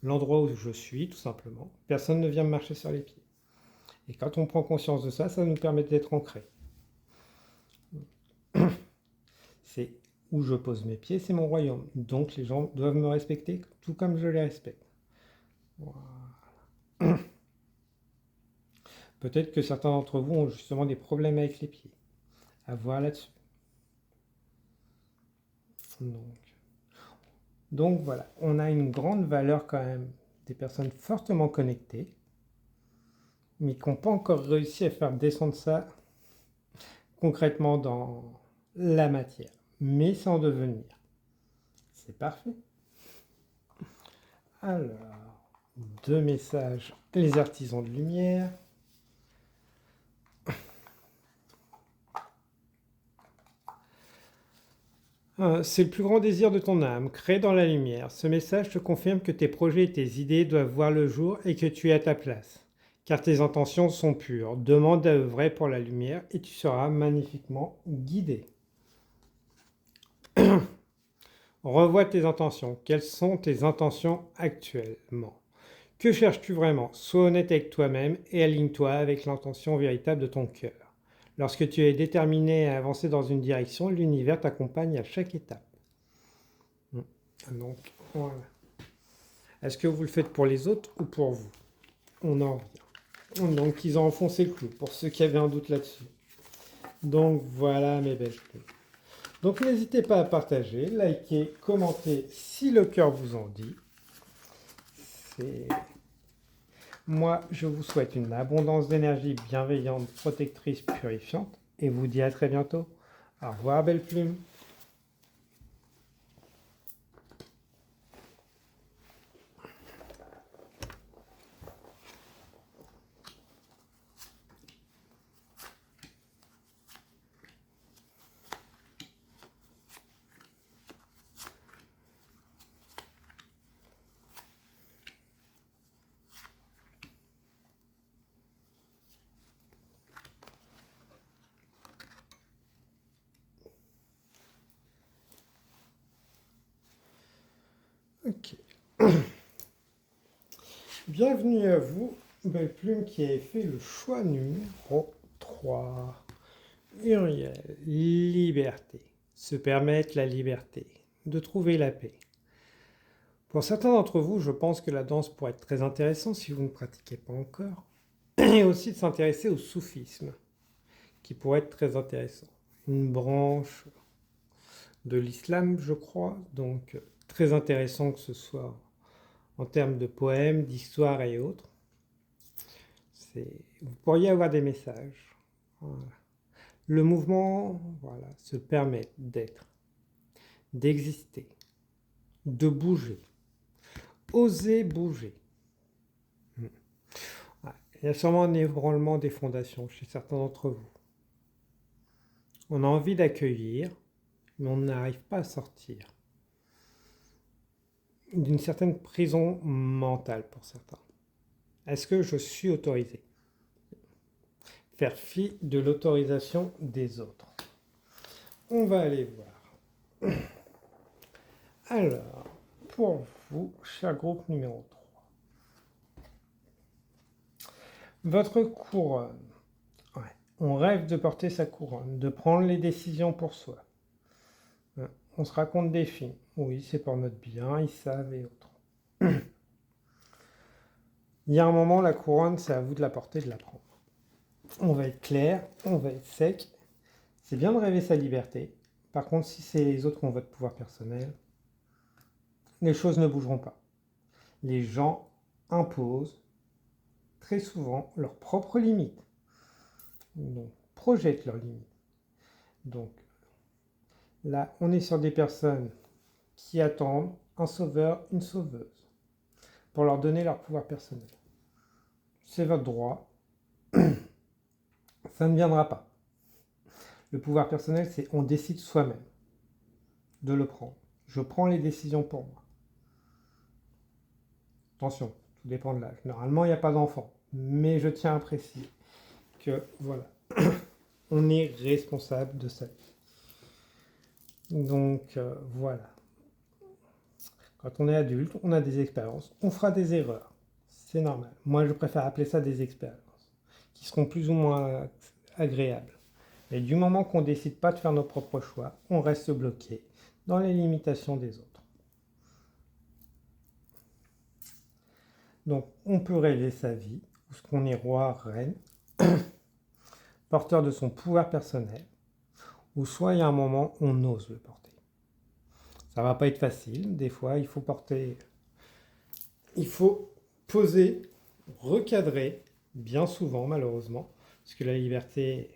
l'endroit où je suis, tout simplement. Personne ne vient me marcher sur les pieds. Et quand on prend conscience de ça, ça nous permet d'être ancrés. C'est où je pose mes pieds, c'est mon royaume. Donc les gens doivent me respecter tout comme je les respecte. Voilà. Peut-être que certains d'entre vous ont justement des problèmes avec les pieds. À voir là-dessus. Donc voilà, on a une grande valeur quand même des personnes fortement connectées, mais qui n'ont pas encore réussi à faire descendre ça concrètement dans la matière. Mais c'est en devenir. C'est parfait. Alors, 2 messages, les artisans de lumière. C'est le plus grand désir de ton âme, créé dans la lumière. Ce message te confirme que tes projets et tes idées doivent voir le jour et que tu es à ta place. Car tes intentions sont pures. Demande à œuvrer pour la lumière et tu seras magnifiquement guidé. Revois tes intentions. Quelles sont tes intentions actuellement? Que cherches-tu vraiment? Sois honnête avec toi-même et aligne-toi avec l'intention véritable de ton cœur. Lorsque tu es déterminé à avancer dans une direction, l'univers t'accompagne à chaque étape. Donc, voilà. Est-ce que vous le faites pour les autres ou pour vous? On en revient. Donc, ils ont enfoncé le clou, pour ceux qui avaient un doute là-dessus. Donc, voilà mes belles clés. Donc, n'hésitez pas à partager, liker, commenter si le cœur vous en dit. Moi, je vous souhaite une abondance d'énergie bienveillante, protectrice, purifiante. Et vous dis à très bientôt. Au revoir, belle plume. Ok. Bienvenue à vous, belle plume qui a fait le choix numéro 3. Uriel, liberté. Se permettre la liberté, de trouver la paix. Pour certains d'entre vous, je pense que la danse pourrait être très intéressante si vous ne pratiquez pas encore. Et aussi de s'intéresser au soufisme, qui pourrait être très intéressant. Une branche de l'islam, je crois, donc très intéressant que ce soit en termes de poèmes, d'histoire et autres. Vous pourriez avoir des messages. Voilà. Le mouvement, voilà, se permet d'être, d'exister, de bouger, oser bouger. Il y a sûrement un ébranlement des fondations chez certains d'entre vous. On a envie d'accueillir, mais on n'arrive pas à sortir. d'une certaine prison mentale pour certains. Est-ce que je suis autorisé? Faire fi de l'autorisation des autres. On va aller voir. Alors, pour vous, cher groupe numéro 3, votre couronne. Ouais, on rêve de porter sa couronne, de prendre les décisions pour soi. On se raconte des films. Oui, c'est pour notre bien, ils savent et autres. Il y a un moment, la couronne, c'est à vous de la porter, de la prendre. On va être clair, on va être sec. C'est bien de rêver sa liberté. Par contre, si c'est les autres qui ont votre pouvoir personnel, les choses ne bougeront pas. Les gens imposent très souvent leurs propres limites. Donc, projettent leurs limites. Donc, là, on est sur des personnes qui attendent un sauveur, une sauveuse, pour leur donner leur pouvoir personnel. C'est votre droit. Ça ne viendra pas. Le pouvoir personnel, c'est on décide soi-même de le prendre. Je prends les décisions pour moi. Attention, tout dépend de l'âge. Normalement, il n'y a pas d'enfant. Mais je tiens à préciser que, voilà, on est responsable de sa vie. Donc, voilà. Quand on est adulte, on a des expériences, on fera des erreurs. C'est normal. Moi, je préfère appeler ça des expériences, qui seront plus ou moins agréables. Mais du moment qu'on ne décide pas de faire nos propres choix, on reste bloqué dans les limitations des autres. Donc, on peut rêver sa vie, où ce qu'on est roi, reine, porteur de son pouvoir personnel, ou soit il y a un moment, on ose le porter. Ça va pas être facile, des fois, il faut poser, recadrer, bien souvent, malheureusement, parce que la liberté est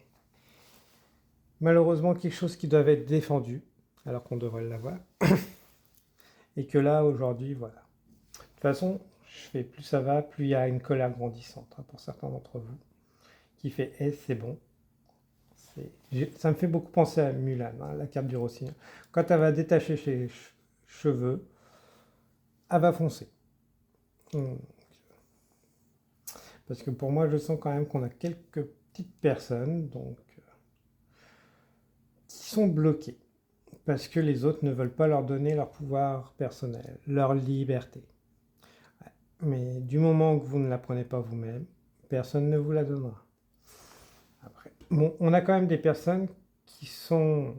malheureusement quelque chose qui doit être défendu, alors qu'on devrait l'avoir. Et que là, aujourd'hui, voilà. De toute façon, plus ça va, plus il y a une colère grandissante, hein, pour certains d'entre vous, qui fait c'est bon. Ça me fait beaucoup penser à Mulan, hein, la carte du Rossignol. Quand elle va détacher ses cheveux, elle va foncer. Parce que pour moi, je sens quand même qu'on a quelques petites personnes qui sont bloquées. Parce que les autres ne veulent pas leur donner leur pouvoir personnel, leur liberté. Mais du moment que vous ne la prenez pas vous-même, personne ne vous la donnera. Après, bon, on a quand même des personnes qui sont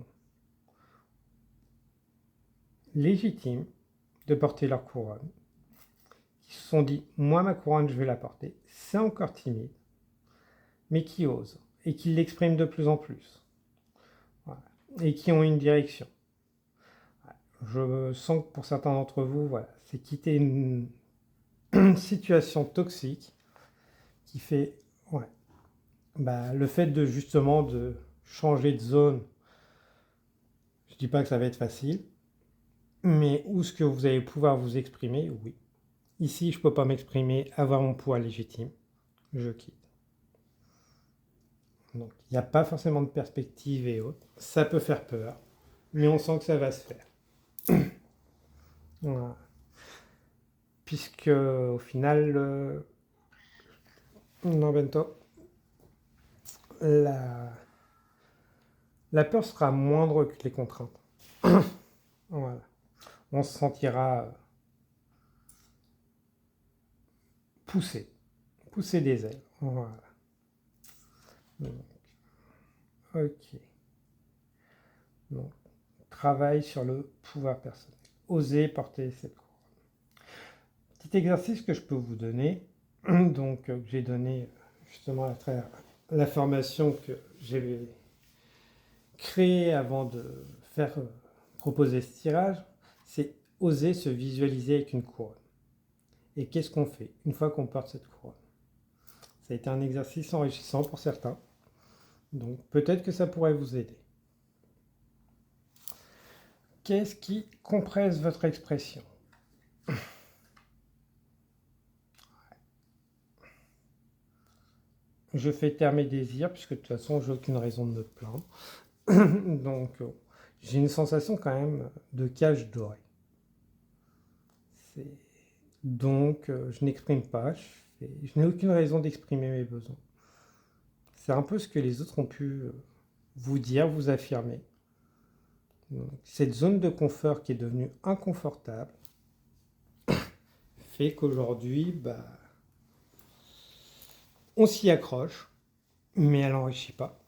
légitimes de porter leur couronne, qui se sont dit, moi ma couronne je vais la porter, c'est encore timide, mais qui osent, et qui l'expriment de plus en plus, voilà. Et qui ont une direction. Je sens que pour certains d'entre vous, voilà, c'est quitter une situation toxique qui fait, ouais, le fait de justement de changer de zone, je dis pas que ça va être facile, mais où est-ce que vous allez pouvoir vous exprimer, oui. Ici, je peux pas m'exprimer, avoir mon pouvoir légitime, je quitte. Donc, il n'y a pas forcément de perspective et autres. Ça peut faire peur, mais on sent que ça va se faire. Voilà. Puisque, au final, non, Bento, la peur sera moindre que les contraintes. Voilà. On se sentira poussé des ailes. Voilà. Donc, ok. Donc, travail sur le pouvoir personnel. Osez porter cette couronne. Petit exercice que je peux vous donner, donc que j'ai donné justement à travers la formation que j'ai créée avant de faire proposer ce tirage, c'est oser se visualiser avec une couronne. Et qu'est-ce qu'on fait une fois qu'on porte cette couronne? Ça a été un exercice enrichissant pour certains, donc peut-être que ça pourrait vous aider. Qu'est-ce qui compresse votre expression? Je fais taire mes désirs, puisque de toute façon, j'ai aucune raison de me plaindre. Donc, j'ai une sensation quand même de cage dorée. Donc, je n'exprime pas, je n'ai aucune raison d'exprimer mes besoins. C'est un peu ce que les autres ont pu vous dire, vous affirmer. Donc, cette zone de confort qui est devenue inconfortable fait qu'aujourd'hui, on s'y accroche, mais elle n'enrichit pas.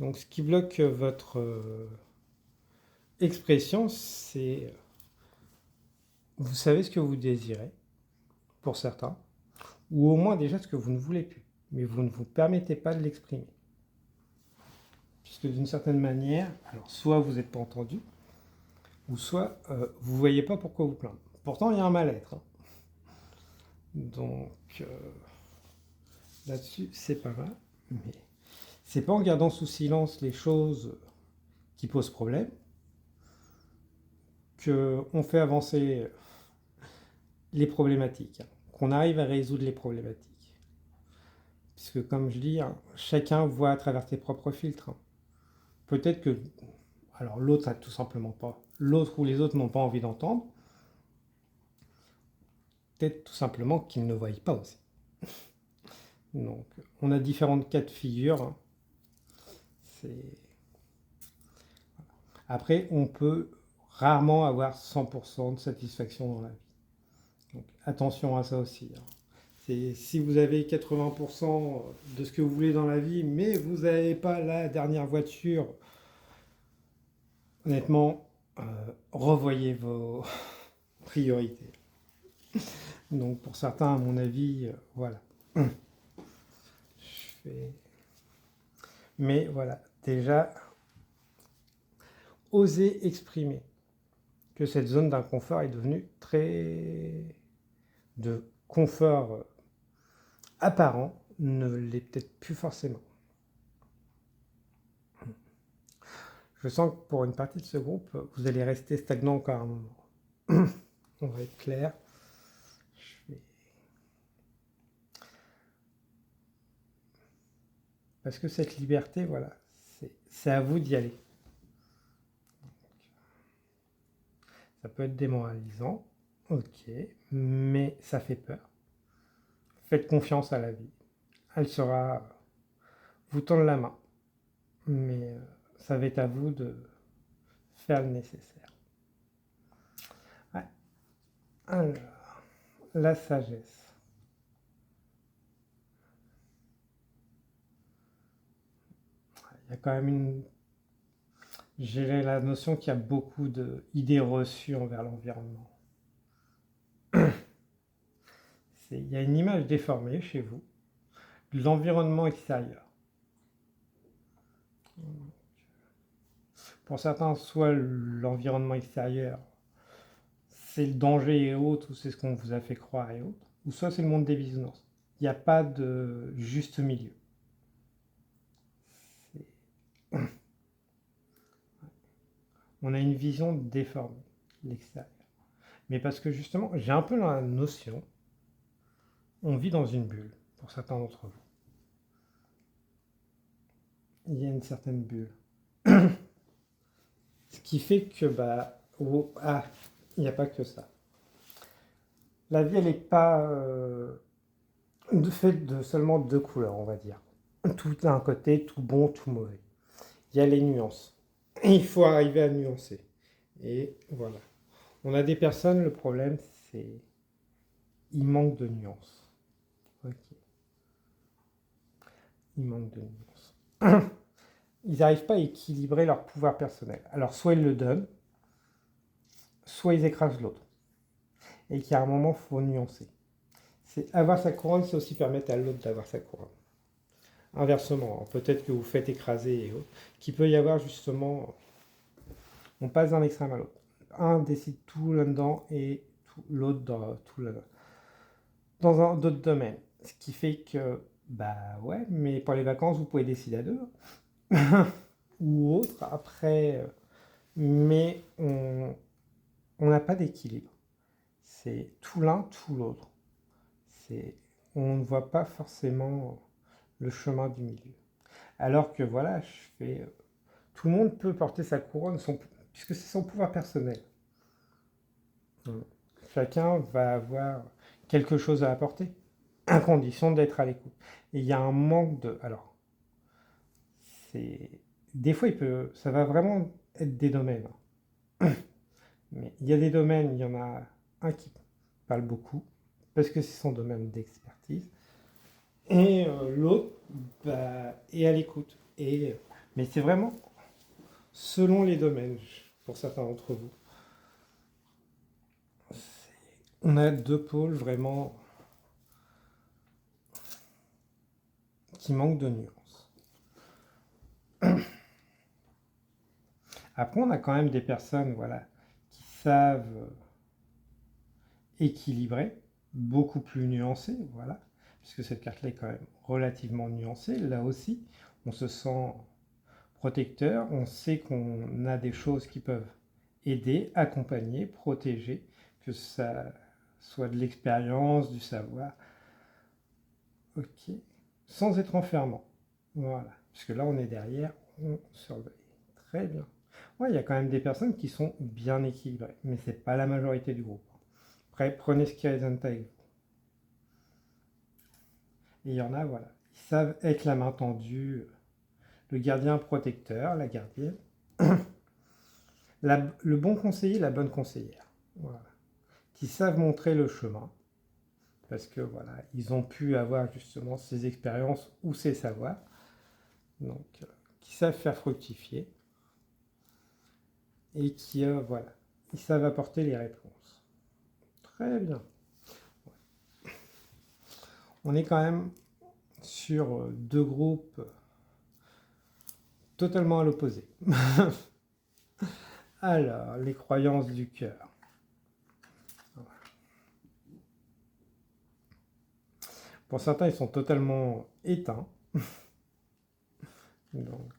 Donc, ce qui bloque votre expression, c'est vous savez ce que vous désirez, pour certains, ou au moins déjà ce que vous ne voulez plus, mais vous ne vous permettez pas de l'exprimer. Puisque d'une certaine manière, alors soit vous n'êtes pas entendu, ou soit vous ne voyez pas pourquoi vous plaindre. Pourtant, il y a un mal-être. Hein. Donc, là-dessus, c'est pas mal. Mais c'est pas en gardant sous silence les choses qui posent problème qu'on fait avancer les problématiques, hein, qu'on arrive à résoudre les problématiques. Puisque, comme je dis, hein, chacun voit à travers ses propres filtres. Hein. Peut-être que, alors l'autre a tout simplement pas, l'autre ou les autres n'ont pas envie d'entendre. Peut-être tout simplement qu'ils ne voient pas aussi. Donc, on a différentes cas de figure. Hein. Après, on peut rarement avoir 100% de satisfaction dans la vie. Donc, attention à ça aussi. Hein. Si vous avez 80% de ce que vous voulez dans la vie, mais vous n'avez pas la dernière voiture, honnêtement, revoyez vos priorités. Donc pour certains, à mon avis, voilà. Mais voilà, déjà, oser exprimer que cette zone d'inconfort est devenue très de confort apparent, ne l'est peut-être plus forcément. Je sens que pour une partie de ce groupe, vous allez rester stagnant encore un moment. On va être clair. Parce que cette liberté, voilà, c'est à vous d'y aller. Ça peut être démoralisant, ok, mais ça fait peur. Faites confiance à la vie. Elle saura vous tendre la main. Mais ça va être à vous de faire le nécessaire. Ouais. Alors, la sagesse. Il y a quand même une... J'ai la notion qu'il y a beaucoup d'idées reçues envers l'environnement. Il y a une image déformée chez vous de l'environnement extérieur. Pour certains, soit l'environnement extérieur, c'est le danger et autres, ou c'est ce qu'on vous a fait croire et autres, ou soit c'est le monde des bisounours. Il n'y a pas de juste milieu. On a une vision déformée, l'extérieur. Mais parce que justement, j'ai un peu la notion, on vit dans une bulle, pour certains d'entre vous. Il y a une certaine bulle. Ce qui fait que, il n'y a pas que ça. La vie, elle n'est pas faite de seulement deux couleurs, on va dire. Tout a un côté, tout bon, tout mauvais. Il y a les nuances. Et il faut arriver à nuancer. Et voilà. On a des personnes, le problème, c'est il manque de nuances. Ok. Il manque de nuances. Ils n'arrivent pas à équilibrer leur pouvoir personnel. Alors, soit ils le donnent, soit ils écrasent l'autre. Et qu'à un moment, il faut nuancer. C'est avoir sa couronne, c'est aussi permettre à l'autre d'avoir sa couronne. Inversement, peut-être que vous faites écraser et autres, qu'il peut y avoir justement, on passe d'un extrême à l'autre. Un décide tout là-dedans et l'autre dans d'autres domaines. Ce qui fait que, ouais, mais pour les vacances, vous pouvez décider à deux. Ou autre, après, mais on n'a pas d'équilibre. C'est tout l'un, tout l'autre. On ne voit pas forcément le chemin du milieu. Alors que voilà, tout le monde peut porter sa couronne puisque c'est son pouvoir personnel. chacun va avoir quelque chose à apporter, à condition d'être à l'écoute. Et il y a un manque de... Alors, c'est... Des fois, ça va vraiment être des domaines. Mais il y a des domaines, il y en a un qui parle beaucoup, parce que c'est son domaine d'expertise, et l'autre bah, est à l'écoute. Mais c'est vraiment selon les domaines, pour certains d'entre vous. On a deux pôles vraiment qui manquent de nuances. Après, on a quand même des personnes voilà, qui savent équilibrer, beaucoup plus nuancées, voilà, puisque cette carte-là est quand même relativement nuancée. Là aussi, on se sent protecteur, on sait qu'on a des choses qui peuvent aider, accompagner, protéger, que ça soit de l'expérience, du savoir, ok, sans être enfermant. Voilà, puisque là on est derrière, on surveille. Très bien. Ouais, il y a quand même des personnes qui sont bien équilibrées, mais c'est pas la majorité du groupe. Après, prenez ce qui résonne avec vous. Et il y en a, voilà, ils savent être la main tendue, le gardien protecteur, la gardienne, le bon conseiller, la bonne conseillère, voilà, qui savent montrer le chemin, parce que voilà, ils ont pu avoir justement ces expériences ou ces savoirs, donc qui savent faire fructifier et qui voilà, ils savent apporter les réponses. Très bien. On est quand même sur deux groupes totalement à l'opposé. Alors, les croyances du cœur. Pour certains, ils sont totalement éteints. Donc,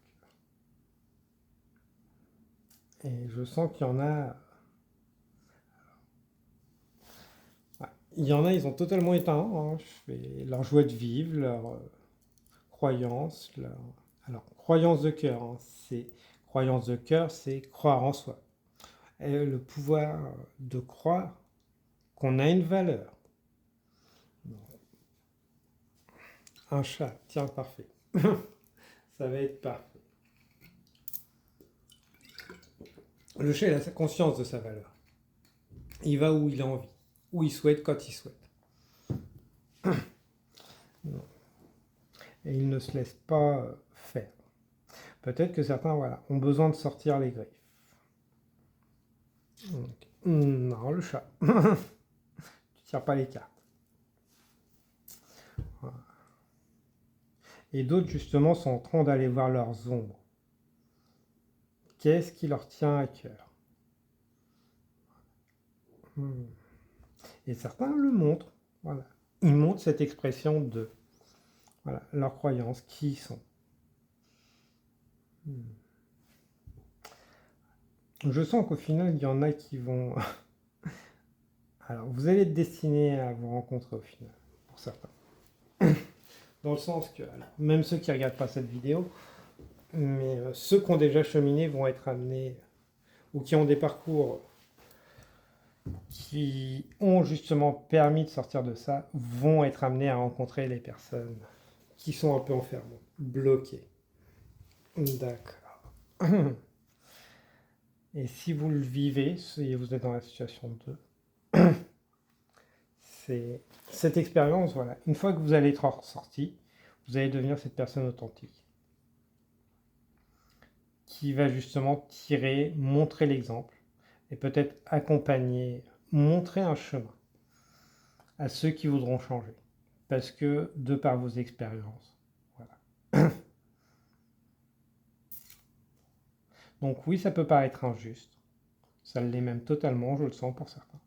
et je sens qu'il y en a... Ouais, il y en a, ils sont totalement éteints. Hein. Je fais leur joie de vivre, leur croyance, leur... Alors, croyance de cœur, hein. Croyance de cœur, c'est croire en soi. Et le pouvoir de croire qu'on a une valeur. Un chat, tiens, parfait. Ça va être parfait. Le chat, il a sa conscience de sa valeur. Il va où il a envie, où il souhaite, quand il souhaite. Et il ne se laisse pas faire. Peut-être que certains voilà, ont besoin de sortir les griffes. Donc, non, le chat. Tu ne tires pas les cartes. Voilà. Et d'autres, justement, sont en train d'aller voir leurs ombres. Qu'est-ce qui leur tient à cœur? Et certains le montrent. Voilà. Ils montrent cette expression de voilà, leurs croyances, qui ils sont. Je sens qu'au final, il y en a qui vont... Alors, vous allez être destinés à vous rencontrer au final, pour certains. Dans le sens que, alors, même ceux qui ne regardent pas cette vidéo, mais ceux qui ont déjà cheminé vont être amenés, ou qui ont des parcours qui ont justement permis de sortir de ça, vont être amenés à rencontrer les personnes qui sont un peu enfermées, bloquées. D'accord. Et si vous le vivez, si vous êtes dans la situation 2, c'est cette expérience, voilà. Une fois que vous allez être ressorti, vous allez devenir cette personne authentique qui va justement tirer, montrer l'exemple et peut-être accompagner, montrer un chemin à ceux qui voudront changer. Parce que, de par vos expériences, voilà. Donc oui, ça peut paraître injuste. Ça l'est même totalement, je le sens pour certains.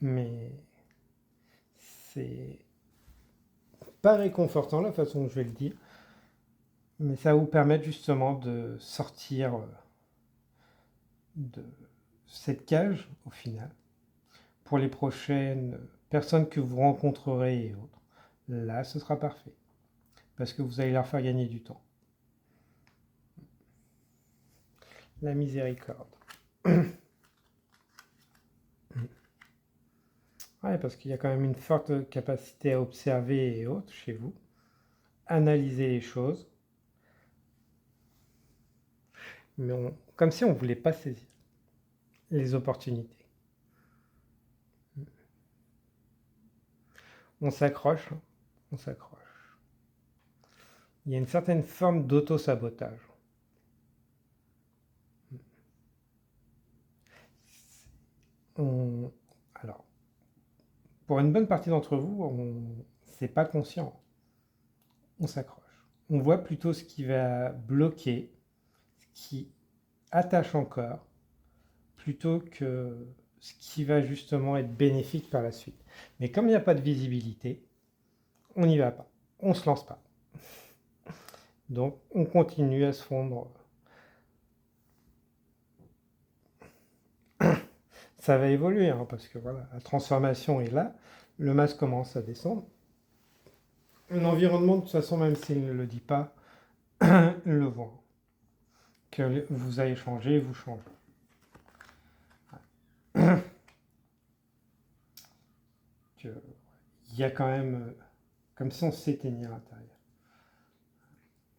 Mais c'est pas réconfortant la façon dont je vais le dire. Mais ça va vous permettre justement de sortir de cette cage au final. Pour les prochaines personnes que vous rencontrerez et autres, là ce sera parfait. Parce que vous allez leur faire gagner du temps. La miséricorde. Ouais, parce qu'il y a quand même une forte capacité à observer et autres chez vous, analyser les choses, mais comme si on ne voulait pas saisir les opportunités. On s'accroche, hein, on s'accroche. Il y a une certaine forme d'auto-sabotage. Alors, pour une bonne partie d'entre vous, c'est pas conscient. On s'accroche. On voit plutôt ce qui va bloquer, ce qui attache encore, plutôt que ce qui va justement être bénéfique par la suite. Mais comme il n'y a pas de visibilité, on n'y va pas, on ne se lance pas. Donc on continue à se fondre. Ça va évoluer, hein, parce que voilà, la transformation est là, le masque commence à descendre. L'environnement, de toute façon, même s'il ne le dit pas, le voit. Que vous allez changer, vous changez. Il y a quand même, comme si on s'éteignait à l'intérieur.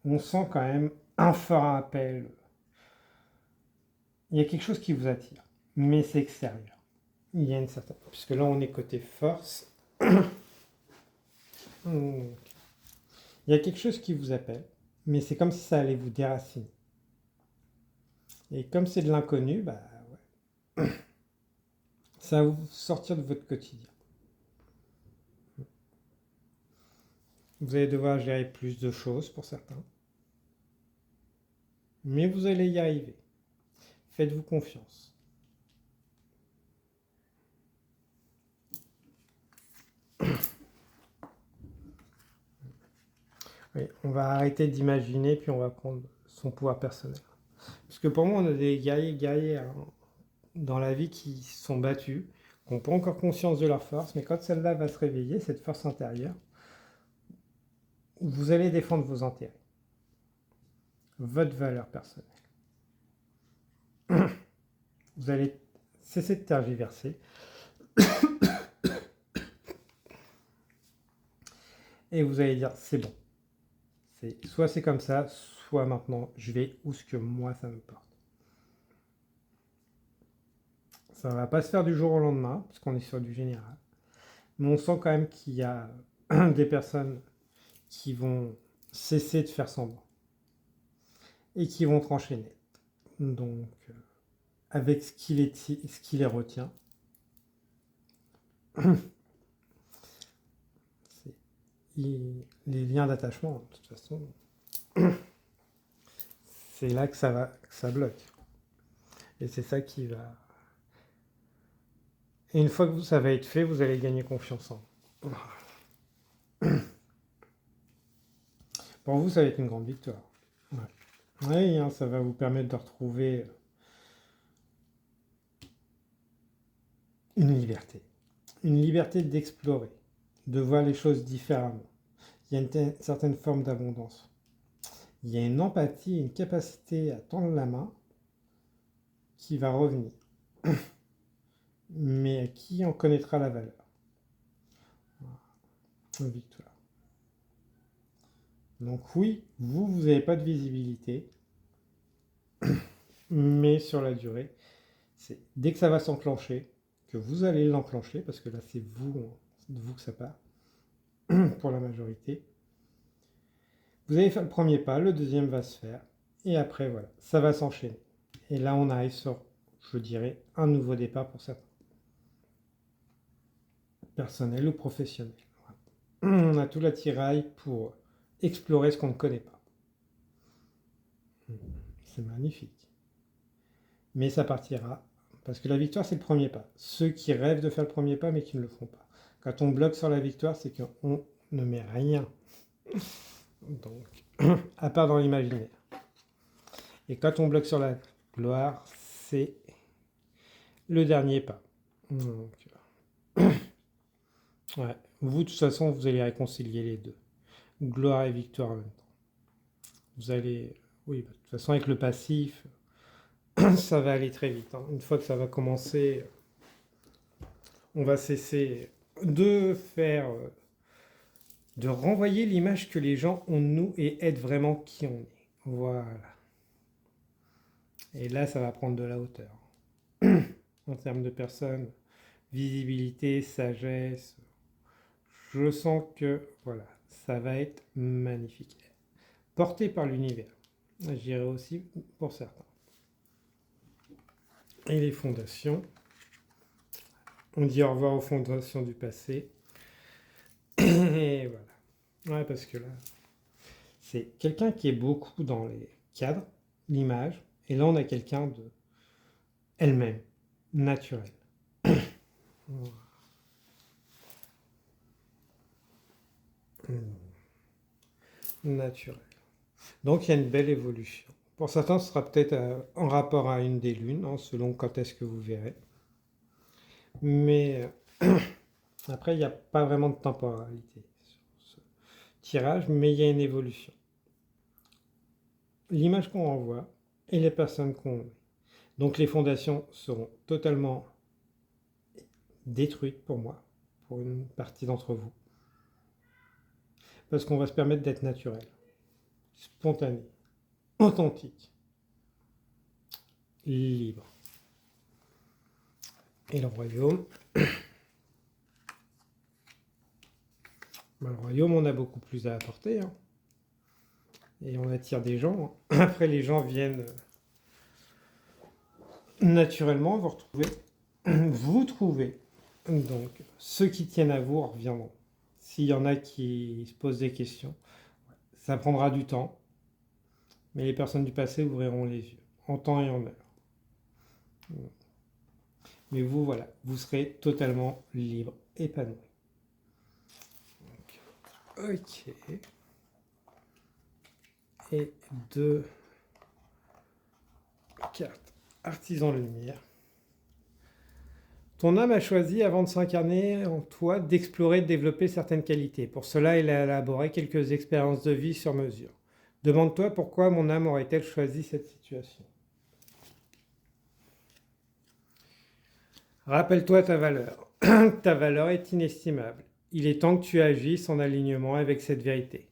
On sent quand même un fort appel. Il y a quelque chose qui vous attire, mais c'est extérieur. Il y a une certaine... Puisque là, on est côté force. Il y a quelque chose qui vous appelle, mais c'est comme si ça allait vous déraciner. Et comme c'est de l'inconnu, bah ouais. Ça va vous sortir de votre quotidien. Vous allez devoir gérer plus de choses pour certains. Mais vous allez y arriver. Faites-vous confiance. Oui, on va arrêter d'imaginer, puis on va prendre son pouvoir personnel. Parce que pour moi, on a des guerriers hein, dans la vie qui sont battus, qui n'ont pas encore conscience de leur force, mais quand celle-là va se réveiller, cette force intérieure, vous allez défendre vos intérêts, votre valeur personnelle. Vous allez cesser de tergiverser. Et vous allez dire, c'est bon. Soit c'est comme ça, soit maintenant, je vais où ce que moi ça me porte. Ça ne va pas se faire du jour au lendemain, parce qu'on est sur du général. Mais on sent quand même qu'il y a des personnes qui vont cesser de faire semblant. Et qui vont trancher net. Donc, avec ce qui les retient, les liens d'attachement, de toute façon, c'est là que ça bloque. Et c'est ça qui va... Et une fois que ça va être fait, vous allez gagner confiance en vous. Pour vous, ça va être une grande victoire. Ouais. Oui, hein, ça va vous permettre de retrouver une liberté. Une liberté d'explorer, de voir les choses différemment. Il y a une certaine forme d'abondance. Il y a une empathie, une capacité à tendre la main qui va revenir. Mais à qui en connaîtra la valeur. Une victoire. Donc oui, vous n'avez pas de visibilité, mais sur la durée, c'est dès que ça va s'enclencher, que vous allez l'enclencher, parce que là c'est de vous que ça part, pour la majorité. Vous allez faire le premier pas, le deuxième va se faire, et après voilà, ça va s'enchaîner. Et là on arrive sur, je dirais, un nouveau départ pour certains. Personnel ou professionnel. Voilà. On a tout l'attirail pour explorer ce qu'on ne connaît pas. C'est magnifique. Mais ça partira, parce que la victoire c'est le premier pas. Ceux qui rêvent de faire le premier pas mais qui ne le font pas. Quand on bloque sur la victoire, c'est qu'on ne met rien. Donc, à part dans l'imaginaire. Et quand on bloque sur la gloire, c'est le dernier pas. Donc, ouais. Vous, de toute façon, vous allez réconcilier les deux. Gloire et victoire en même temps. Vous allez... Oui, de toute façon, avec le passif, ça va aller très vite. Hein. Une fois que ça va commencer, on va cesser de faire, de renvoyer l'image que les gens ont de nous et être vraiment qui on est. Voilà. Et là, ça va prendre de la hauteur. En termes de personnes, visibilité, sagesse, je sens que, voilà, ça va être magnifique. Porté par l'univers, j'irai aussi pour certains. Et les fondations, on dit au revoir aux fondations du passé. Et voilà. Ouais, parce que là, c'est quelqu'un qui est beaucoup dans les cadres, l'image, et là on a quelqu'un de elle-même, naturel. Naturel. Donc il y a une belle évolution. Pour certains, ce sera peut-être en rapport à une des lunes, hein, selon quand est-ce que vous verrez. Mais après, il n'y a pas vraiment de temporalité sur ce tirage, mais il y a une évolution. L'image qu'on renvoie et les personnes qu'on met. Donc les fondations seront totalement détruites pour moi, pour une partie d'entre vous. Parce qu'on va se permettre d'être naturel, spontané, authentique, libre. Et le royaume, le royaume, on a beaucoup plus à apporter. Hein. Et on attire des gens. Hein. Après, les gens viennent naturellement vous retrouver. Vous trouvez. Donc, ceux qui tiennent à vous reviendront. S'il y en a qui se posent des questions, ça prendra du temps. Mais les personnes du passé ouvriront les yeux, en temps et en heure. Mais vous, voilà, vous serez totalement libre, épanoui. Ok. Et 2 cartes. Artisan lumière. Ton âme a choisi, avant de s'incarner en toi, d'explorer et de développer certaines qualités. Pour cela, elle a élaboré quelques expériences de vie sur mesure. Demande-toi pourquoi mon âme aurait-elle choisi cette situation. Rappelle-toi ta valeur. Ta valeur est inestimable. Il est temps que tu agisses en alignement avec cette vérité.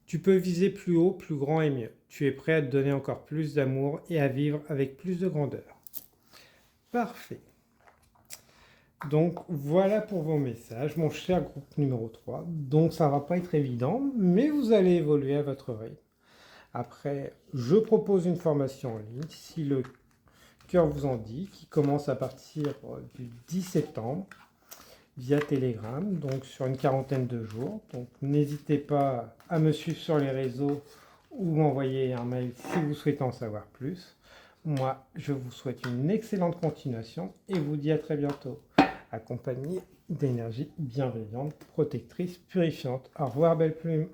Tu peux viser plus haut, plus grand et mieux. Tu es prêt à te donner encore plus d'amour et à vivre avec plus de grandeur. Parfait. Donc voilà pour vos messages, mon cher groupe numéro 3. Donc ça ne va pas être évident, mais vous allez évoluer à votre rythme. Après, je propose une formation en ligne, si le cœur vous en dit, qui commence à partir du 10 septembre via Telegram, donc sur une quarantaine de jours. Donc n'hésitez pas à me suivre sur les réseaux ou m'envoyer un mail si vous souhaitez en savoir plus. Moi, je vous souhaite une excellente continuation et vous dis à très bientôt, accompagné d'énergie bienveillante, protectrice, purifiante. Au revoir, belle plume.